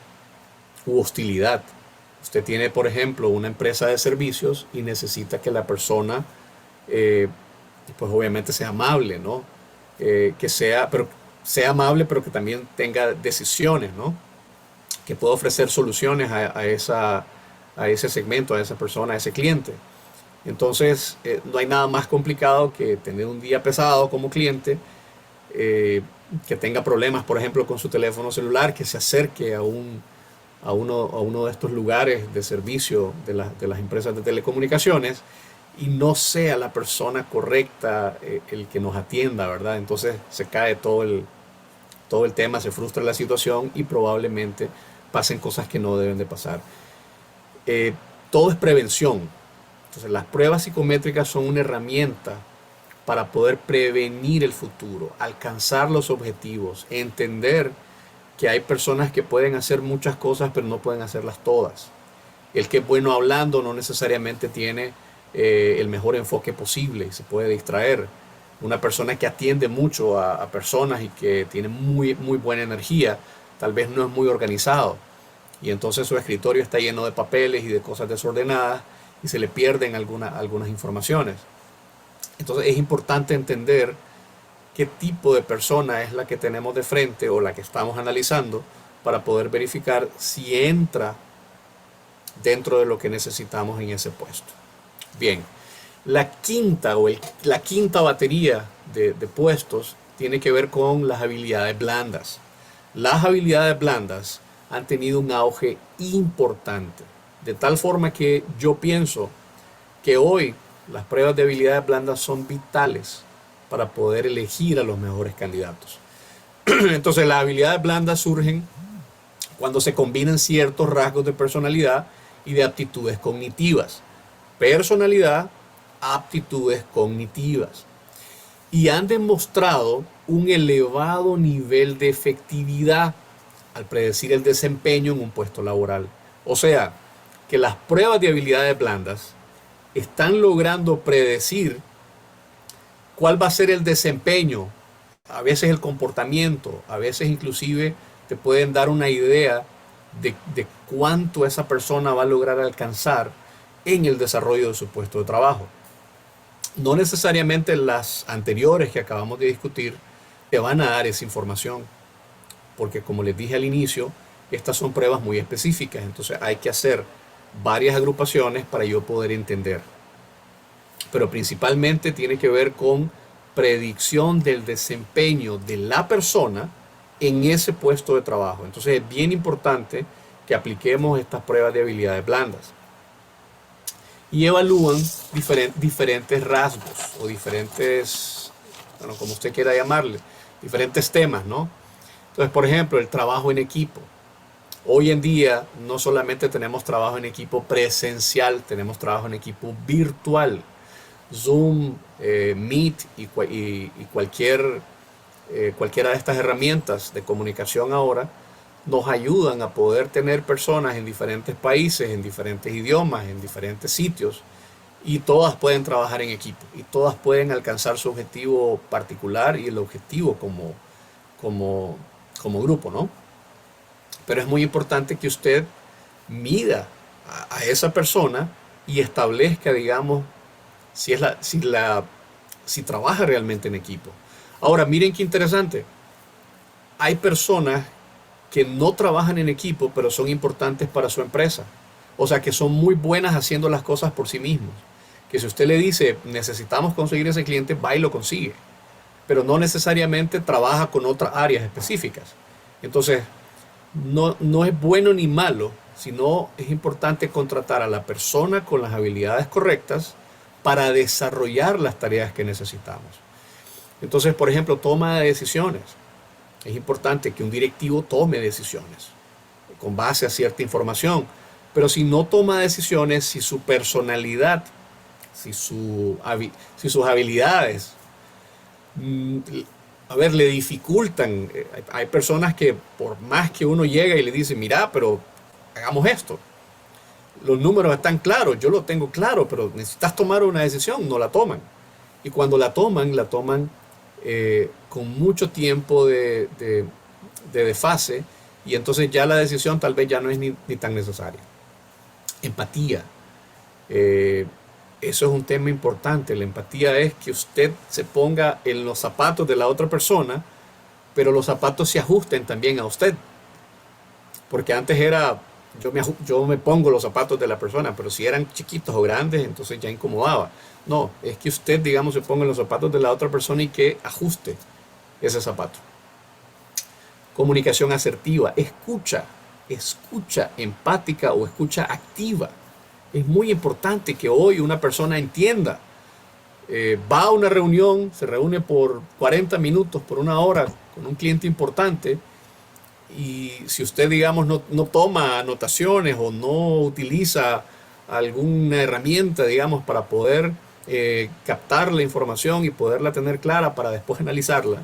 u hostilidad. Usted tiene, por ejemplo, una empresa de servicios y necesita que la persona, eh, pues obviamente sea amable, ¿no? Pero sea amable, pero que también tenga decisiones, ¿no? Que pueda ofrecer soluciones a ese segmento, a esa persona, a ese cliente. Entonces, no hay nada más complicado que tener un día pesado como cliente, que tenga problemas, por ejemplo, con su teléfono celular, que se acerque a uno de estos lugares de servicio de las empresas de telecomunicaciones y no sea la persona correcta el que nos atienda, ¿verdad? Entonces se cae todo el tema, se frustra la situación y probablemente pasen cosas que no deben de pasar. Eh, Todo es prevención. Entonces las pruebas psicométricas son una herramienta para poder prevenir el futuro, alcanzar los objetivos, entender que hay personas que pueden hacer muchas cosas pero no pueden hacerlas todas. El que es bueno hablando no necesariamente tiene el mejor enfoque posible y se puede distraer. Una persona que atiende mucho a personas y que tiene muy buena energía, tal vez no es muy organizado. Y entonces su escritorio está lleno de papeles y de cosas desordenadas y se le pierden algunas informaciones. Entonces es importante entender qué tipo de persona es la que tenemos de frente o la que estamos analizando para poder verificar si entra dentro de lo que necesitamos en ese puesto. Bien, la quinta batería de puestos tiene que ver con las habilidades blandas. Las habilidades blandas han tenido un auge importante, de tal forma que yo pienso que hoy las pruebas de habilidades blandas son vitales para poder elegir a los mejores candidatos. Entonces las habilidades blandas surgen cuando se combinan ciertos rasgos de personalidad y de aptitudes cognitivas. Personalidad, aptitudes cognitivas. Y han demostrado un elevado nivel de efectividad al predecir el desempeño en un puesto laboral. O sea, que las pruebas de habilidades blandas están logrando predecir cuál va a ser el desempeño, a veces el comportamiento, a veces inclusive te pueden dar una idea de cuánto esa persona va a lograr alcanzar en el desarrollo de su puesto de trabajo. No necesariamente las anteriores que acabamos de discutir te van a dar esa información, porque como les dije al inicio, estas son pruebas muy específicas, entonces hay que hacer varias agrupaciones para yo poder entender. Pero principalmente tiene que ver con predicción del desempeño de la persona en ese puesto de trabajo. Entonces es bien importante que apliquemos estas pruebas de habilidades blandas y evalúan diferentes rasgos o diferentes, bueno, como usted quiera llamarle, diferentes temas, ¿no? Entonces, por ejemplo, el trabajo en equipo. Hoy en día no solamente tenemos trabajo en equipo presencial, tenemos trabajo en equipo virtual. Zoom, Meet y cualquiera de estas herramientas de comunicación ahora nos ayudan a poder tener personas en diferentes países, en diferentes idiomas, en diferentes sitios, y todas pueden trabajar en equipo, y todas pueden alcanzar su objetivo particular y el objetivo como, como grupo, ¿no? Pero es muy importante que usted mida a esa persona y establezca, digamos, si trabaja realmente en equipo. Ahora, miren qué interesante. Hay personas que no trabajan en equipo, pero son importantes para su empresa. O sea, que son muy buenas haciendo las cosas por sí mismos. Que si usted le dice, necesitamos conseguir ese cliente, va y lo consigue. Pero no necesariamente trabaja con otras áreas específicas. Entonces, no es bueno ni malo, sino es importante contratar a la persona con las habilidades correctas para desarrollar las tareas que necesitamos. Entonces, por ejemplo, toma de decisiones. Es importante que un directivo tome decisiones con base a cierta información. Pero si no toma decisiones, si su personalidad, si sus habilidades, le dificultan. Hay personas que por más que uno llega y le dice, mira, pero hagamos esto. Los números están claros, yo lo tengo claro, pero necesitas tomar una decisión, no la toman. Y cuando la toman con mucho tiempo de desfase, y entonces ya la decisión tal vez ya no es ni tan necesaria. Empatía. Eso es un tema importante. La empatía es que usted se ponga en los zapatos de la otra persona, pero los zapatos se ajusten también a usted. Porque antes era, yo me pongo los zapatos de la persona, pero si eran chiquitos o grandes, entonces ya incomodaba. No, es que usted, digamos, se ponga en los zapatos de la otra persona y que ajuste ese zapato. Comunicación asertiva, escucha empática o escucha activa. Es muy importante que hoy una persona entienda. Va a una reunión, se reúne por 40 minutos, por una hora con un cliente importante, y si usted, digamos, no toma anotaciones o no utiliza alguna herramienta, digamos, para poder captar la información y poderla tener clara para después analizarla,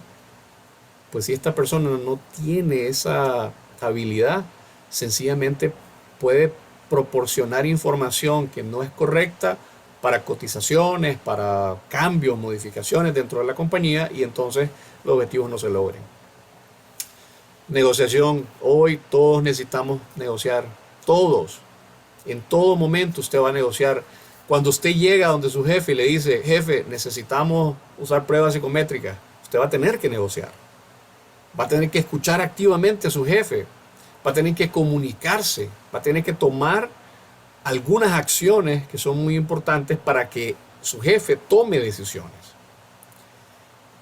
pues si esta persona no tiene esa habilidad, sencillamente puede proporcionar información que no es correcta para cotizaciones, para cambios, modificaciones dentro de la compañía, y entonces los objetivos no se logren. Negociación. Hoy todos necesitamos negociar. Todos. En todo momento usted va a negociar. Cuando usted llega donde su jefe y le dice, jefe, necesitamos usar pruebas psicométricas, usted va a tener que negociar. Va a tener que escuchar activamente a su jefe. Va a tener que comunicarse. Va a tener que tomar algunas acciones que son muy importantes para que su jefe tome decisiones.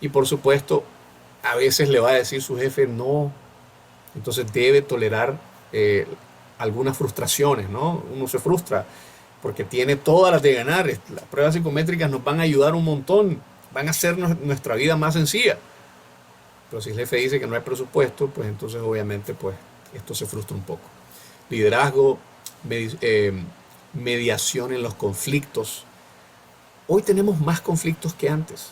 Y por supuesto, a veces le va a decir su jefe no. Entonces debe tolerar algunas frustraciones, ¿no? Uno se frustra porque tiene todas las de ganar. Las pruebas psicométricas nos van a ayudar un montón, van a hacer nuestra vida más sencilla. Pero si el jefe dice que no hay presupuesto, pues entonces obviamente pues esto se frustra un poco. Liderazgo, mediación en los conflictos. Hoy tenemos más conflictos que antes.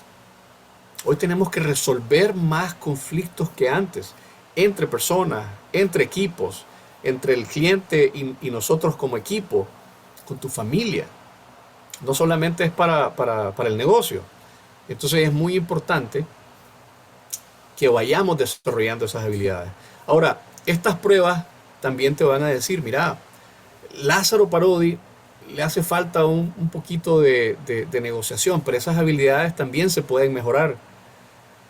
Hoy tenemos que resolver más conflictos que antes, entre personas, entre equipos, entre el cliente y nosotros como equipo, con tu familia. No solamente es para el negocio. Entonces es muy importante que vayamos desarrollando esas habilidades. Ahora, estas pruebas también te van a decir, mira, Lázaro Parodi le hace falta un poquito de negociación, pero esas habilidades también se pueden mejorar.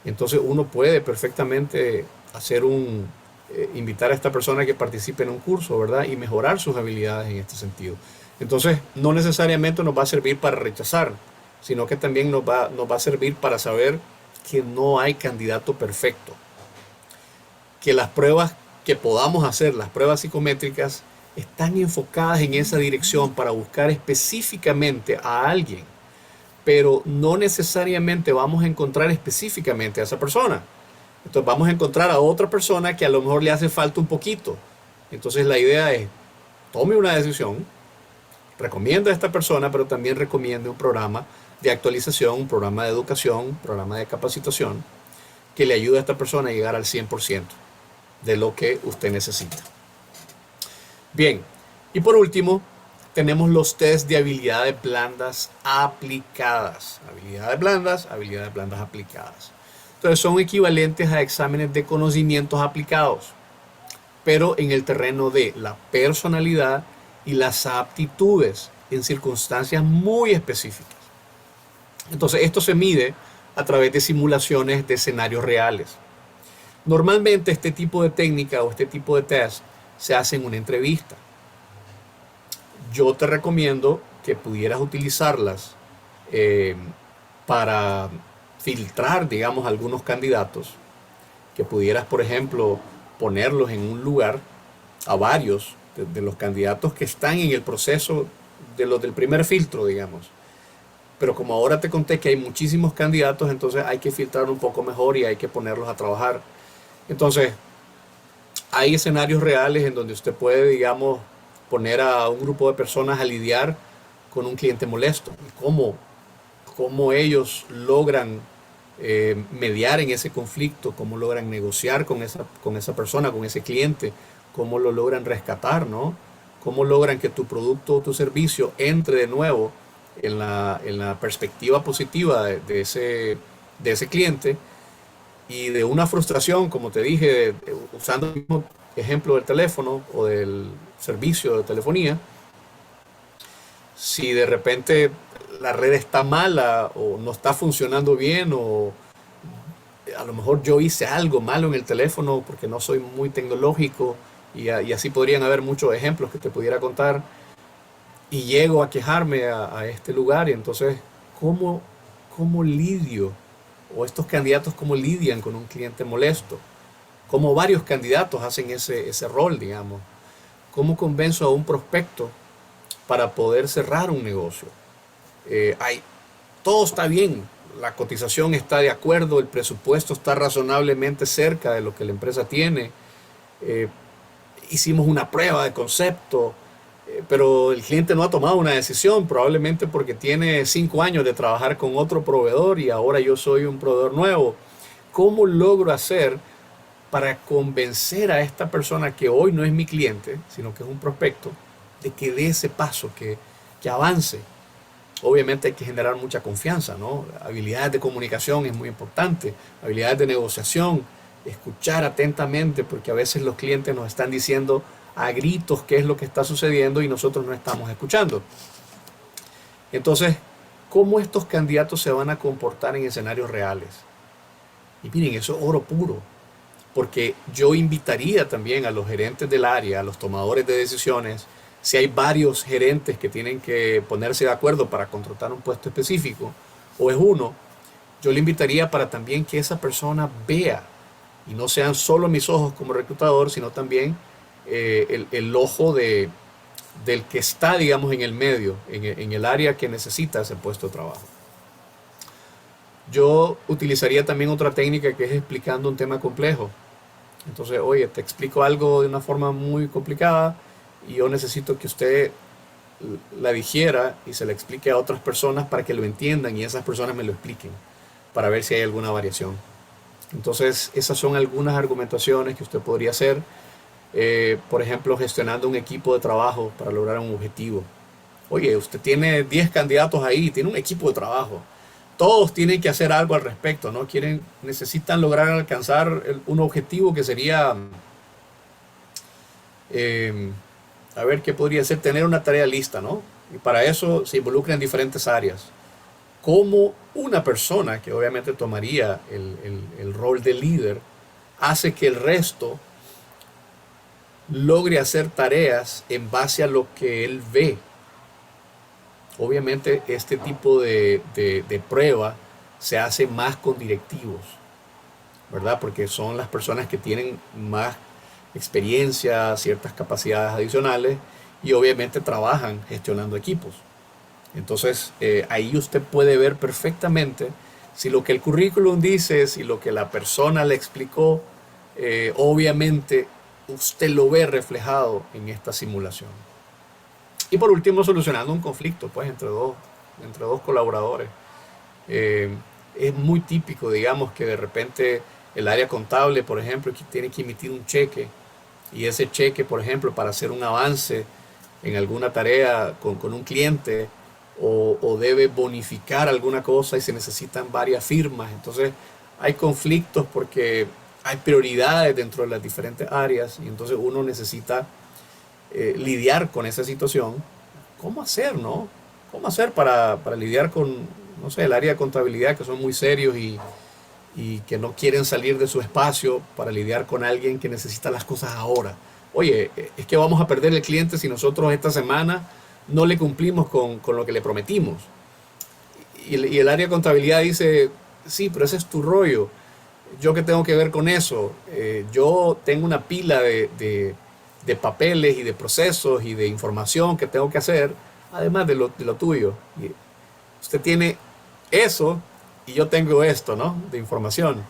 Entonces uno puede perfectamente invitar a esta persona que participe en un curso, ¿verdad? Y mejorar sus habilidades en este sentido. Entonces no necesariamente nos va a servir para rechazar, sino que también nos va a servir para saber que no hay candidato perfecto. Que las pruebas que podamos hacer, las pruebas psicométricas, están enfocadas en esa dirección para buscar específicamente a alguien, pero no necesariamente vamos a encontrar específicamente a esa persona. Entonces vamos a encontrar a otra persona que a lo mejor le hace falta un poquito. Entonces la idea es, tome una decisión, recomienda a esta persona, pero también recomiende un programa de actualización, un programa de educación, un programa de capacitación, que le ayude a esta persona a llegar al 100%. de lo que usted necesita. Bien, y por último, tenemos los test de habilidades blandas aplicadas. Habilidades blandas aplicadas. Entonces son equivalentes a exámenes de conocimientos aplicados, pero en el terreno de la personalidad y las aptitudes en circunstancias muy específicas. Entonces esto se mide a través de simulaciones de escenarios reales. Normalmente este tipo de técnica o este tipo de test se hace en una entrevista. Yo te recomiendo que pudieras utilizarlas para filtrar, digamos, algunos candidatos, que pudieras, por ejemplo, ponerlos en un lugar a varios de los candidatos que están en el proceso de los del primer filtro, digamos. Pero como ahora te conté que hay muchísimos candidatos, entonces hay que filtrar un poco mejor y hay que ponerlos a trabajar. Entonces, hay escenarios reales en donde usted puede, digamos, poner a un grupo de personas a lidiar con un cliente molesto. Y cómo ellos logran mediar en ese conflicto, cómo logran negociar con esa persona, con ese cliente, cómo lo logran rescatar, ¿no? Cómo logran que tu producto o tu servicio entre de nuevo en la perspectiva positiva de ese cliente, y de una frustración, como te dije, usando el mismo ejemplo del teléfono o del servicio de telefonía. Si de repente la red está mala o no está funcionando bien, o a lo mejor yo hice algo malo en el teléfono porque no soy muy tecnológico, y así podrían haber muchos ejemplos que te pudiera contar, y llego a quejarme a este lugar, y entonces, ¿cómo lidio? O estos candidatos, ¿cómo lidian con un cliente molesto? ¿Cómo varios candidatos hacen ese rol, digamos? ¿Cómo convenzo a un prospecto para poder cerrar un negocio? Todo está bien, la cotización está de acuerdo, el presupuesto está razonablemente cerca de lo que la empresa tiene, eh, hicimos una prueba de concepto, pero el cliente no ha tomado una decisión, probablemente porque tiene 5 años de trabajar con otro proveedor y ahora yo soy un proveedor nuevo. ¿Cómo logro hacer para convencer a esta persona que hoy no es mi cliente, sino que es un prospecto, de que dé ese paso, que avance? Obviamente hay que generar mucha confianza, ¿no? Habilidades de comunicación es muy importante, habilidades de negociación, escuchar atentamente, porque a veces los clientes nos están diciendo a gritos qué es lo que está sucediendo y nosotros no estamos escuchando. Entonces, ¿cómo estos candidatos se van a comportar en escenarios reales? Y miren, eso es oro puro, porque yo invitaría también a los gerentes del área, a los tomadores de decisiones, si hay varios gerentes que tienen que ponerse de acuerdo para contratar un puesto específico, o es uno, yo le invitaría para también que esa persona vea, y no sean solo mis ojos como reclutador, sino también el ojo del que está, digamos, en el medio, en el área que necesita ese puesto de trabajo. Yo utilizaría también otra técnica, que es explicando un tema complejo. Entonces, oye, te explico algo de una forma muy complicada y yo necesito que usted la digiera y se la explique a otras personas para que lo entiendan y esas personas me lo expliquen para ver si hay alguna variación. Entonces, esas son algunas argumentaciones que usted podría hacer. Por ejemplo, gestionando un equipo de trabajo para lograr un objetivo. Oye, usted tiene 10 candidatos ahí, tiene un equipo de trabajo. Todos tienen que hacer algo al respecto, ¿no? Necesitan lograr alcanzar un objetivo que sería, a ver, ¿qué podría ser? Tener una tarea lista, ¿no? Y para eso se involucran diferentes áreas. Cómo una persona, que obviamente tomaría el rol de líder, hace que el resto logre hacer tareas en base a lo que él ve. Obviamente este tipo de prueba se hace más con directivos, ¿verdad? Porque son las personas que tienen más experiencia, ciertas capacidades adicionales, y obviamente trabajan gestionando equipos. Entonces ahí usted puede ver perfectamente si lo que el currículum dice, si lo que la persona le explicó, obviamente usted lo ve reflejado en esta simulación. Y por último, solucionando un conflicto, pues, entre dos colaboradores. Es muy típico, digamos, que de repente El área contable, por ejemplo, que tiene que emitir un cheque, y ese cheque, por ejemplo, para hacer un avance en alguna tarea con un cliente, o debe bonificar alguna cosa y se necesitan varias firmas. Entonces hay conflictos porque hay prioridades dentro de las diferentes áreas, y entonces uno necesita lidiar con esa situación. ¿Cómo hacer, no? ¿Cómo hacer para lidiar con, no sé, el área de contabilidad, que son muy serios y que no quieren salir de su espacio para lidiar con alguien que necesita las cosas ahora? Oye, es que vamos a perder el cliente si nosotros esta semana no le cumplimos con lo que le prometimos. Y el área de contabilidad dice, sí, pero ese es tu rollo. ¿Yo qué tengo que ver con eso? Yo tengo una pila de papeles y de procesos y de información que tengo que hacer, además de lo tuyo. Y usted tiene eso y yo tengo esto, ¿no? De información.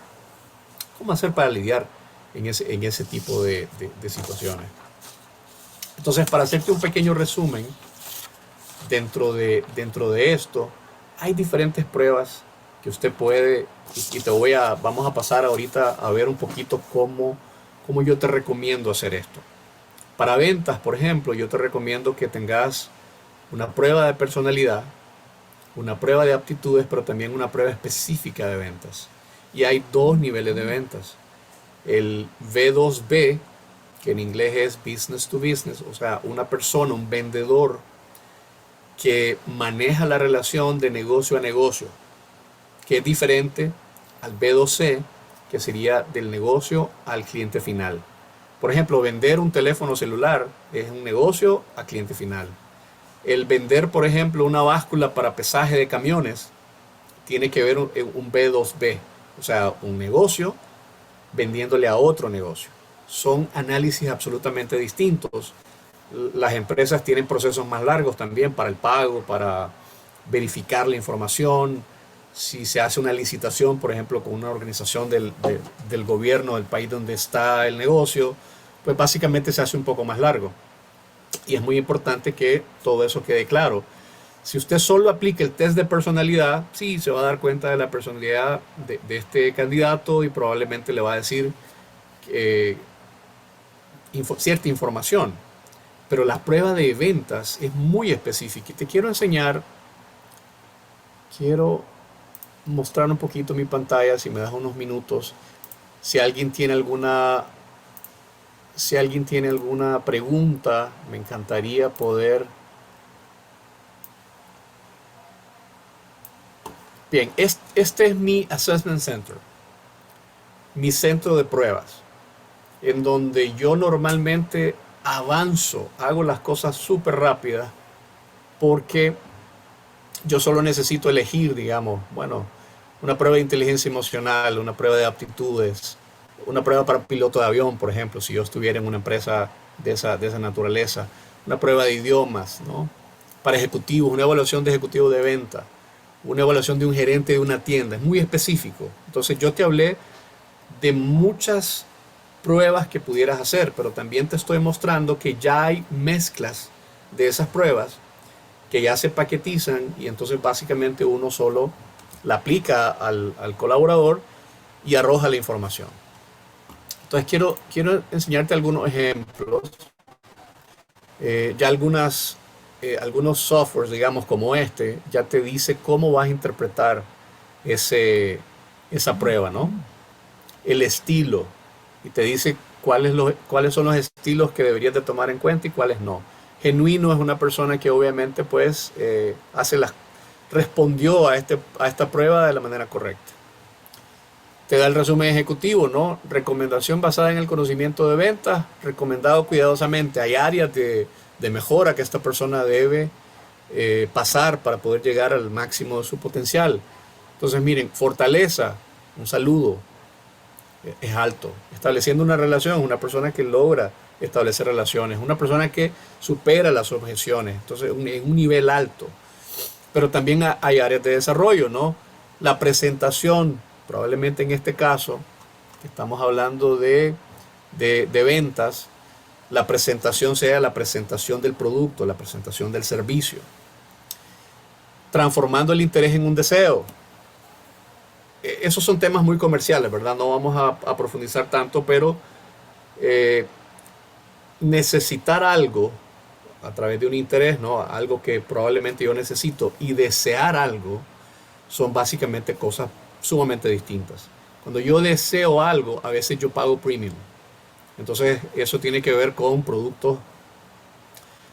¿Cómo hacer para lidiar en ese tipo de situaciones? Entonces, para hacerte un pequeño resumen, dentro de esto, hay diferentes pruebas que usted puede, y vamos a pasar ahorita a ver un poquito cómo yo te recomiendo hacer esto. Para ventas, por ejemplo, yo te recomiendo que tengas una prueba de personalidad, una prueba de aptitudes, pero también una prueba específica de ventas. Y hay dos niveles de ventas. El V2B, que en inglés es business to business, o sea, una persona, un vendedor que maneja la relación de negocio a negocio, que es diferente al B2C, que sería del negocio al cliente final. Por ejemplo, vender un teléfono celular es un negocio a cliente final. El vender, por ejemplo, una báscula para pesaje de camiones tiene que ver un B2B, o sea, un negocio vendiéndole a otro negocio. Son análisis absolutamente distintos. Las empresas tienen procesos más largos también para el pago, para verificar la información. Si se hace una licitación, por ejemplo, con una organización del gobierno del país donde está el negocio, pues básicamente se hace un poco más largo. Y es muy importante que todo eso quede claro. Si usted solo aplica el test de personalidad, sí, se va a dar cuenta de la personalidad de este candidato y probablemente le va a decir cierta información. Pero la prueba de ventas es muy específica. Y te quiero enseñar, quiero mostrar un poquito mi pantalla, si me das unos minutos. Si alguien tiene alguna pregunta, me encantaría poder. Bien, este es mi Assessment Center, mi centro de pruebas, en donde yo normalmente avanzo, hago las cosas súper rápidas, porque yo solo necesito elegir, digamos, bueno, una prueba de inteligencia emocional, una prueba de aptitudes, una prueba para piloto de avión, por ejemplo, si yo estuviera en una empresa de esa naturaleza, una prueba de idiomas, ¿no? Para ejecutivos, una evaluación de ejecutivo de venta, una evaluación de un gerente de una tienda, es muy específico. Entonces yo te hablé de muchas pruebas que pudieras hacer, pero también te estoy mostrando que ya hay mezclas de esas pruebas que ya se paquetizan, y entonces básicamente uno solo la aplica al colaborador y arroja la información. Entonces quiero enseñarte algunos ejemplos. Ya algunos softwares, digamos, como este, ya te dice cómo vas a interpretar esa prueba, ¿no? El estilo, y te dice cuáles son los estilos que deberías de tomar en cuenta y cuáles no. Genuino es una persona que obviamente pues respondió a esta prueba de la manera correcta. Te da el resumen ejecutivo, ¿no? Recomendación basada en el conocimiento de ventas, recomendado cuidadosamente. Hay áreas de mejora que esta persona debe pasar para poder llegar al máximo de su potencial. Entonces miren, fortaleza, un saludo, es alto. Estableciendo una relación, una persona que logra establecer relaciones, una persona que supera las objeciones, entonces en un nivel alto. Pero también hay áreas de desarrollo, ¿no? La presentación, probablemente en este caso, que estamos hablando de ventas, la presentación sea la presentación del producto, la presentación del servicio. Transformando el interés en un deseo. esos son temas muy comerciales, ¿verdad? No vamos a profundizar tanto, pero eh, necesitar algo a través de un interés, ¿no? Algo que probablemente yo necesito y desear algo son básicamente cosas sumamente distintas. Cuando yo deseo algo, a veces yo pago premium. Entonces, eso tiene que ver con productos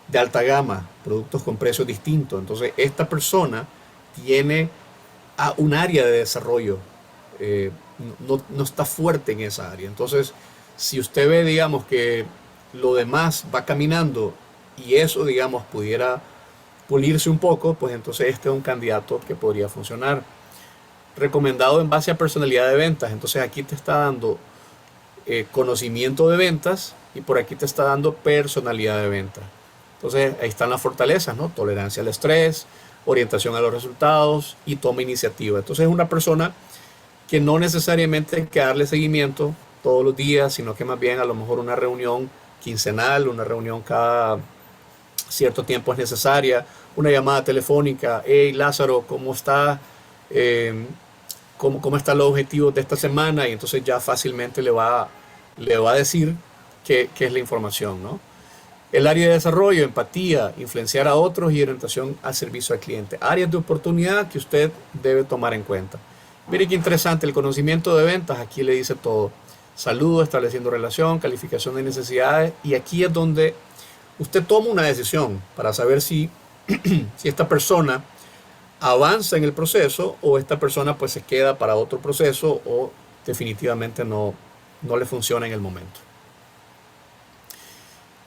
de alta gama, productos con precios distintos. Entonces, esta persona tiene un área de desarrollo, no está fuerte en esa área. Entonces, si usted ve, digamos, que lo demás va caminando y eso, digamos, pudiera pulirse un poco, pues entonces este es un candidato que podría funcionar. Recomendado en base a personalidad de ventas. Entonces aquí te está dando conocimiento de ventas y por aquí te está dando personalidad de ventas. Entonces ahí están las fortalezas, ¿no? Tolerancia al estrés, orientación a los resultados y toma iniciativa. Entonces es una persona que no necesariamente hay que darle seguimiento todos los días, sino que más bien a lo mejor una reunión quincenal, una reunión cada cierto tiempo es necesaria, una llamada telefónica. Hey Lázaro, ¿cómo está? ¿Cómo están los objetivos de esta semana? Y entonces ya fácilmente le va a decir qué es la información, ¿no? El área de desarrollo, empatía, influenciar a otros y orientación al servicio al cliente. Áreas de oportunidad que usted debe tomar en cuenta. Mire qué interesante, el conocimiento de ventas, aquí le dice todo. Saludo, estableciendo relación, calificación de necesidades. Y aquí es donde usted toma una decisión para saber si esta persona avanza en el proceso o esta persona pues se queda para otro proceso o definitivamente no le funciona en el momento.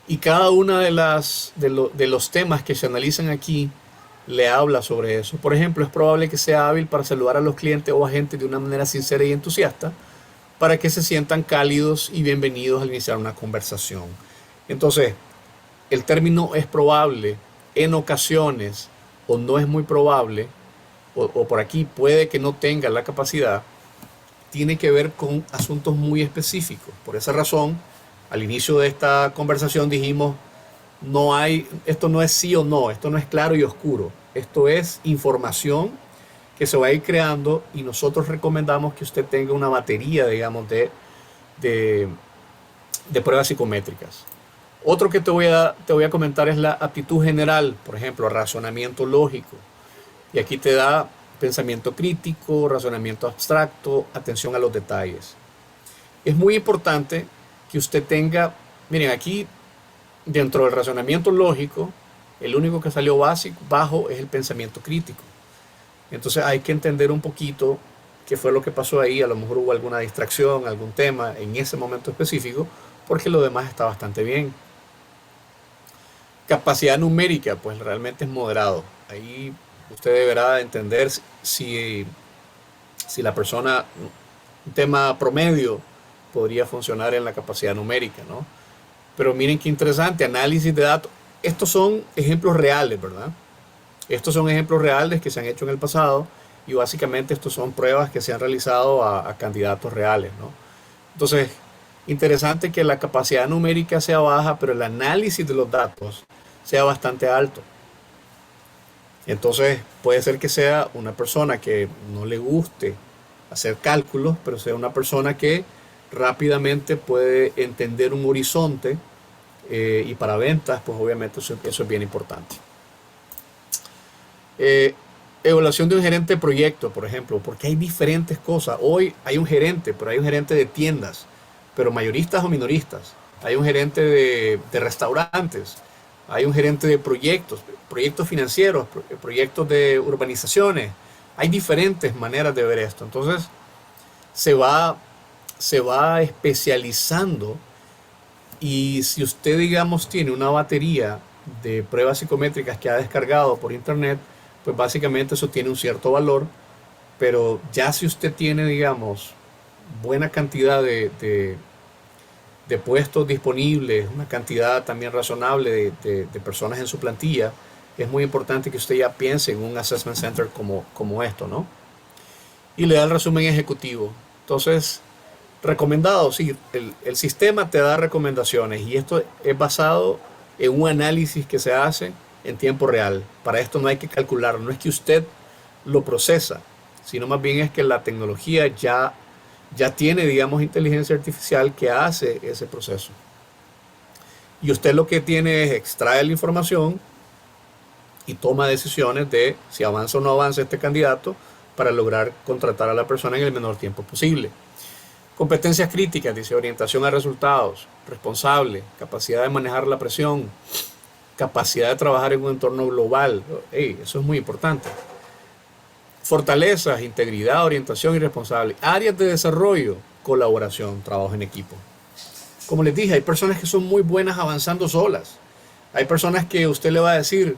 Y cada una de los temas que se analizan aquí le habla sobre eso. Por ejemplo, es probable que sea hábil para saludar a los clientes o agentes de una manera sincera y entusiasta para que se sientan cálidos y bienvenidos al iniciar una conversación. Entonces, el término es probable en ocasiones o no es muy probable o por aquí puede que no tenga la capacidad, tiene que ver con asuntos muy específicos. Por esa razón, al inicio de esta conversación dijimos, esto no es sí o no, esto no es claro y oscuro, esto es información que se va a ir creando y nosotros recomendamos que usted tenga una batería, digamos, de pruebas psicométricas. Otro que te voy a comentar es la aptitud general, por ejemplo, razonamiento lógico. Y aquí te da pensamiento crítico, razonamiento abstracto, atención a los detalles. Es muy importante que usted tenga, miren, aquí dentro del razonamiento lógico, el único que salió bajo es el pensamiento crítico. Entonces hay que entender un poquito qué fue lo que pasó ahí. A lo mejor hubo alguna distracción, algún tema en ese momento específico, porque lo demás está bastante bien. Capacidad numérica, pues realmente es moderado. Ahí usted deberá entender si la persona, un tema promedio, podría funcionar en la capacidad numérica, ¿no? Pero miren qué interesante, análisis de datos. Estos son ejemplos reales, ¿verdad? Estos son ejemplos reales que se han hecho en el pasado y básicamente estos son pruebas que se han realizado a candidatos reales, ¿no? Entonces, interesante que la capacidad numérica sea baja, pero el análisis de los datos sea bastante alto. Entonces, puede ser que sea una persona que no le guste hacer cálculos, pero sea una persona que rápidamente puede entender un horizonte y para ventas, pues obviamente eso es bien importante. Evaluación de un gerente de proyecto, por ejemplo, porque hay diferentes cosas. Hoy hay un gerente, pero hay un gerente de tiendas, pero mayoristas o minoristas. Hay un gerente de restaurantes, hay un gerente de proyectos financieros, proyectos de urbanizaciones. Hay diferentes maneras de ver esto. Entonces, se va especializando y si usted, digamos, tiene una batería de pruebas psicométricas que ha descargado por internet, pues básicamente eso tiene un cierto valor, pero ya si usted tiene, digamos, buena cantidad de puestos disponibles, una cantidad también razonable de personas en su plantilla, es muy importante que usted ya piense en un assessment center como esto, ¿no? Y le da el resumen ejecutivo. Entonces, recomendado, sí, el sistema te da recomendaciones y esto es basado en un análisis que se hace en tiempo real. Para esto no hay que calcularlo, no es que usted lo procesa, sino más bien es que la tecnología ya tiene, digamos, inteligencia artificial que hace ese proceso. Y usted lo que tiene es extraer la información y toma decisiones de si avanza o no avanza este candidato para lograr contratar a la persona en el menor tiempo posible. Competencias críticas, dice orientación a resultados, responsable, capacidad de manejar la presión, capacidad de trabajar en un entorno global. Hey, eso es muy importante. Fortalezas, integridad, orientación y responsable. Áreas de desarrollo, colaboración, trabajo en equipo. Como les dije, hay personas que son muy buenas avanzando solas. Hay personas que usted le va a decir,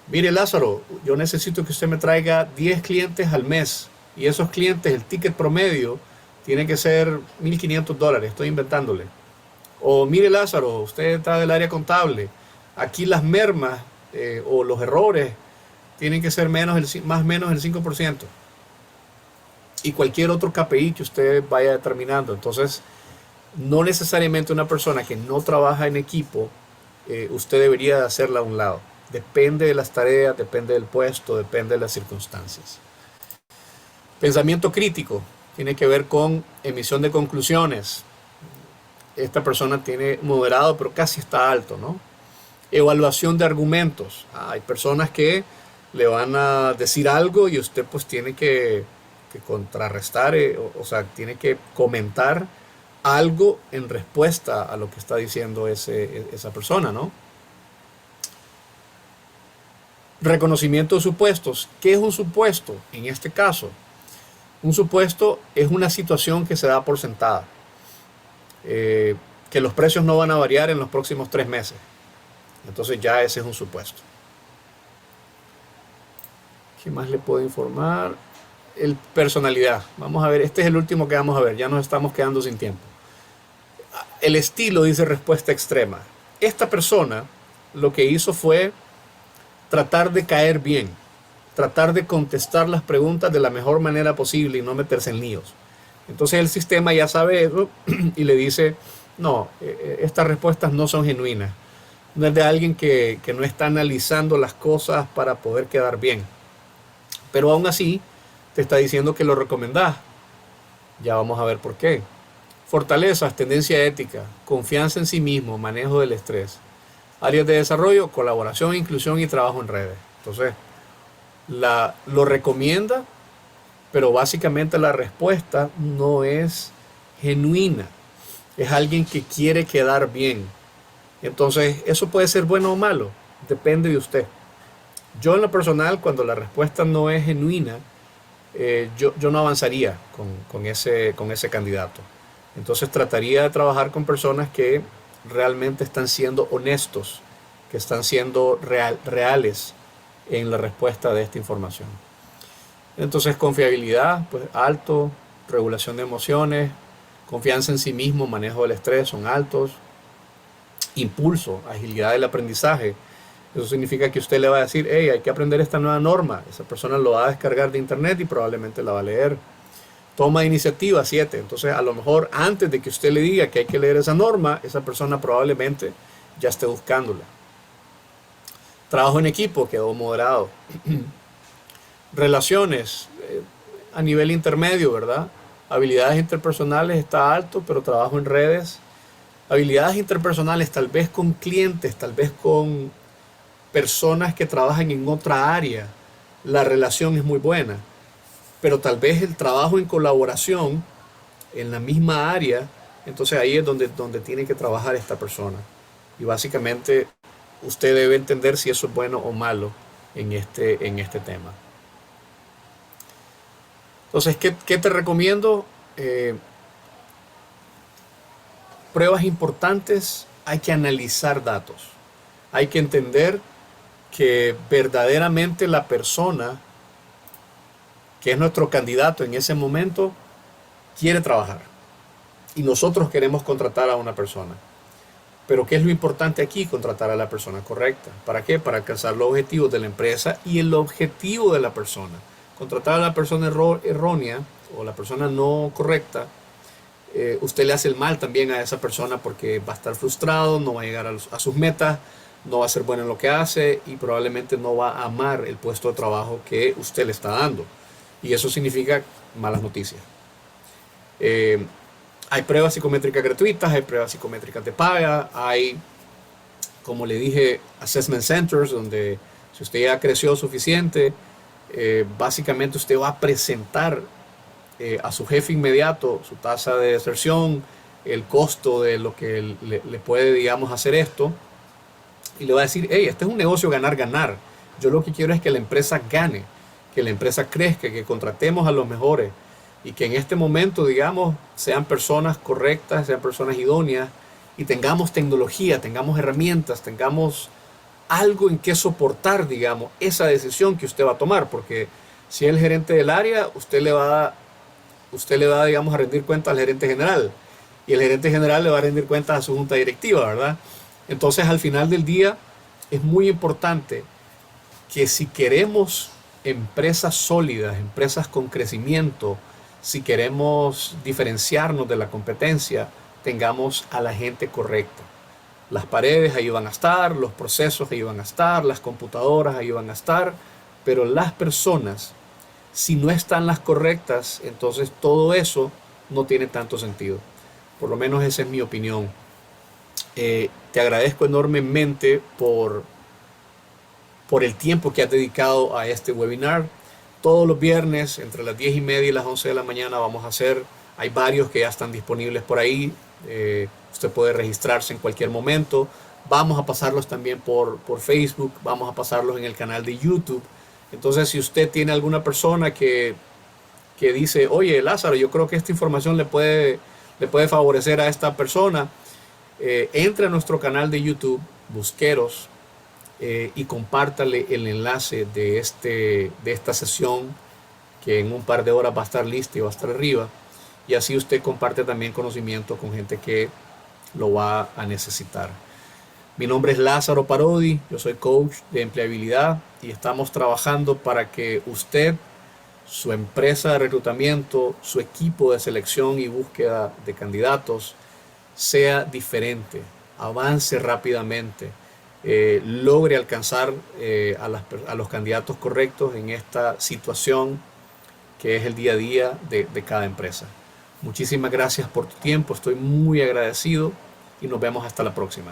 mire Lázaro, yo necesito que usted me traiga 10 clientes al mes. Y esos clientes, el ticket promedio, tiene que ser $1,500. Estoy inventándole. O mire Lázaro, usted está del área contable. Aquí las mermas o los errores tienen que ser más o menos el 5%. Y cualquier otro KPI que usted vaya determinando. Entonces, no necesariamente una persona que no trabaja en equipo, usted debería hacerla a un lado. Depende de las tareas, depende del puesto, depende de las circunstancias. Pensamiento crítico tiene que ver con emisión de conclusiones. Esta persona tiene moderado, pero casi está alto, ¿no? Evaluación de argumentos. Hay personas que le van a decir algo y usted pues tiene que contrarrestar, o sea, tiene que comentar algo en respuesta a lo que está diciendo esa persona, ¿no? Reconocimiento de supuestos. ¿Qué es un supuesto? En este caso, un supuesto es una situación que se da por sentada. Que los precios no van a variar en los próximos 3 meses. Entonces ya ese es un supuesto. ¿Qué más le puedo informar? Personalidad. Vamos a ver, este es el último que vamos a ver. Ya nos estamos quedando sin tiempo. El estilo dice respuesta extrema. Esta persona lo que hizo fue tratar de caer bien, tratar de contestar las preguntas de la mejor manera posible y no meterse en líos. Entonces el sistema ya sabe eso y le dice, no, estas respuestas no son genuinas. No es de alguien que no está analizando las cosas para poder quedar bien. Pero aún así te está diciendo que lo recomendás. Ya vamos a ver por qué. Fortalezas, tendencia ética, confianza en sí mismo, manejo del estrés. Áreas de desarrollo, colaboración, inclusión y trabajo en redes. Entonces, lo recomienda, pero básicamente la respuesta no es genuina. Es alguien que quiere quedar bien. Entonces, eso puede ser bueno o malo. Depende de usted. Yo en lo personal, cuando la respuesta no es genuina, yo no avanzaría con ese candidato. Entonces trataría de trabajar con personas que realmente están siendo honestos, que están siendo reales en la respuesta de esta información. Entonces confiabilidad, pues alto, regulación de emociones, confianza en sí mismo, manejo del estrés son altos, impulso, agilidad del aprendizaje. Eso significa que usted le va a decir, hey, hay que aprender esta nueva norma. Esa persona lo va a descargar de internet y probablemente la va a leer. Toma de iniciativa, 7. Entonces, a lo mejor antes de que usted le diga que hay que leer esa norma, esa persona probablemente ya esté buscándola. Trabajo en equipo, quedó moderado. Relaciones, a nivel intermedio, ¿verdad? Habilidades interpersonales está alto, pero trabajo en redes. Habilidades interpersonales, tal vez con clientes, tal vez con personas que trabajan en otra área. La relación es muy buena. Pero tal vez el trabajo en colaboración en la misma área, entonces ahí es donde tiene que trabajar esta persona. Y básicamente usted debe entender si eso es bueno o malo en este tema. Entonces, ¿qué te recomiendo? Pruebas importantes, hay que analizar datos. Hay que entender que verdaderamente la persona que es nuestro candidato en ese momento, quiere trabajar. Y nosotros queremos contratar a una persona. Pero ¿qué es lo importante aquí? Contratar a la persona correcta. ¿Para qué? Para alcanzar los objetivos de la empresa y el objetivo de la persona. Contratar a la persona errónea o la persona no correcta, usted le hace el mal también a esa persona porque va a estar frustrado, no va a llegar a sus metas, no va a ser bueno en lo que hace y probablemente no va a amar el puesto de trabajo que usted le está dando. y eso significa malas noticias. Hay pruebas psicométricas gratuitas, hay pruebas psicométricas de paga, hay, como le dije, assessment centers, donde si usted ya creció suficiente, básicamente usted va a presentar a su jefe inmediato su tasa de deserción, el costo de lo que le puede, digamos, hacer esto, y le va a decir, hey, este es un negocio ganar-ganar. Yo lo que quiero es que la empresa gane, que la empresa crezca, que contratemos a los mejores y que en este momento, digamos, sean personas correctas, sean personas idóneas y tengamos tecnología, tengamos herramientas, tengamos algo en que soportar, digamos, esa decisión que usted va a tomar, porque si es el gerente del área, usted le va, digamos, a rendir cuenta al gerente general y el gerente general le va a rendir cuenta a su junta directiva, ¿verdad? Entonces, al final del día, es muy importante que si queremos empresas sólidas, empresas con crecimiento, si queremos diferenciarnos de la competencia, tengamos a la gente correcta. Las paredes ahí van a estar, los procesos ahí van a estar, las computadoras ahí van a estar, pero las personas, si no están las correctas, entonces todo eso no tiene tanto sentido. Por lo menos esa es mi opinión. Te agradezco enormemente por el tiempo que has dedicado a este webinar. Todos los viernes, entre las 10:30 y las 11 de la mañana, vamos a hacer, hay varios que ya están disponibles por ahí. Usted puede registrarse en cualquier momento. Vamos a pasarlos también por Facebook, vamos a pasarlos en el canal de YouTube. Entonces, si usted tiene alguna persona que dice, oye, Lázaro, yo creo que esta información le puede favorecer a esta persona, entre a nuestro canal de YouTube, Busqueros, y compártale el enlace de esta sesión, que en un par de horas va a estar lista y va a estar arriba, y así usted comparte también conocimiento con gente que lo va a necesitar. Mi nombre es Lázaro Parodi, yo soy coach de empleabilidad y estamos trabajando para que usted, su empresa de reclutamiento, su equipo de selección y búsqueda de candidatos sea diferente, avance rápidamente, logre alcanzar a los candidatos correctos en esta situación que es el día a día de cada empresa. Muchísimas gracias por tu tiempo, estoy muy agradecido y nos vemos hasta la próxima.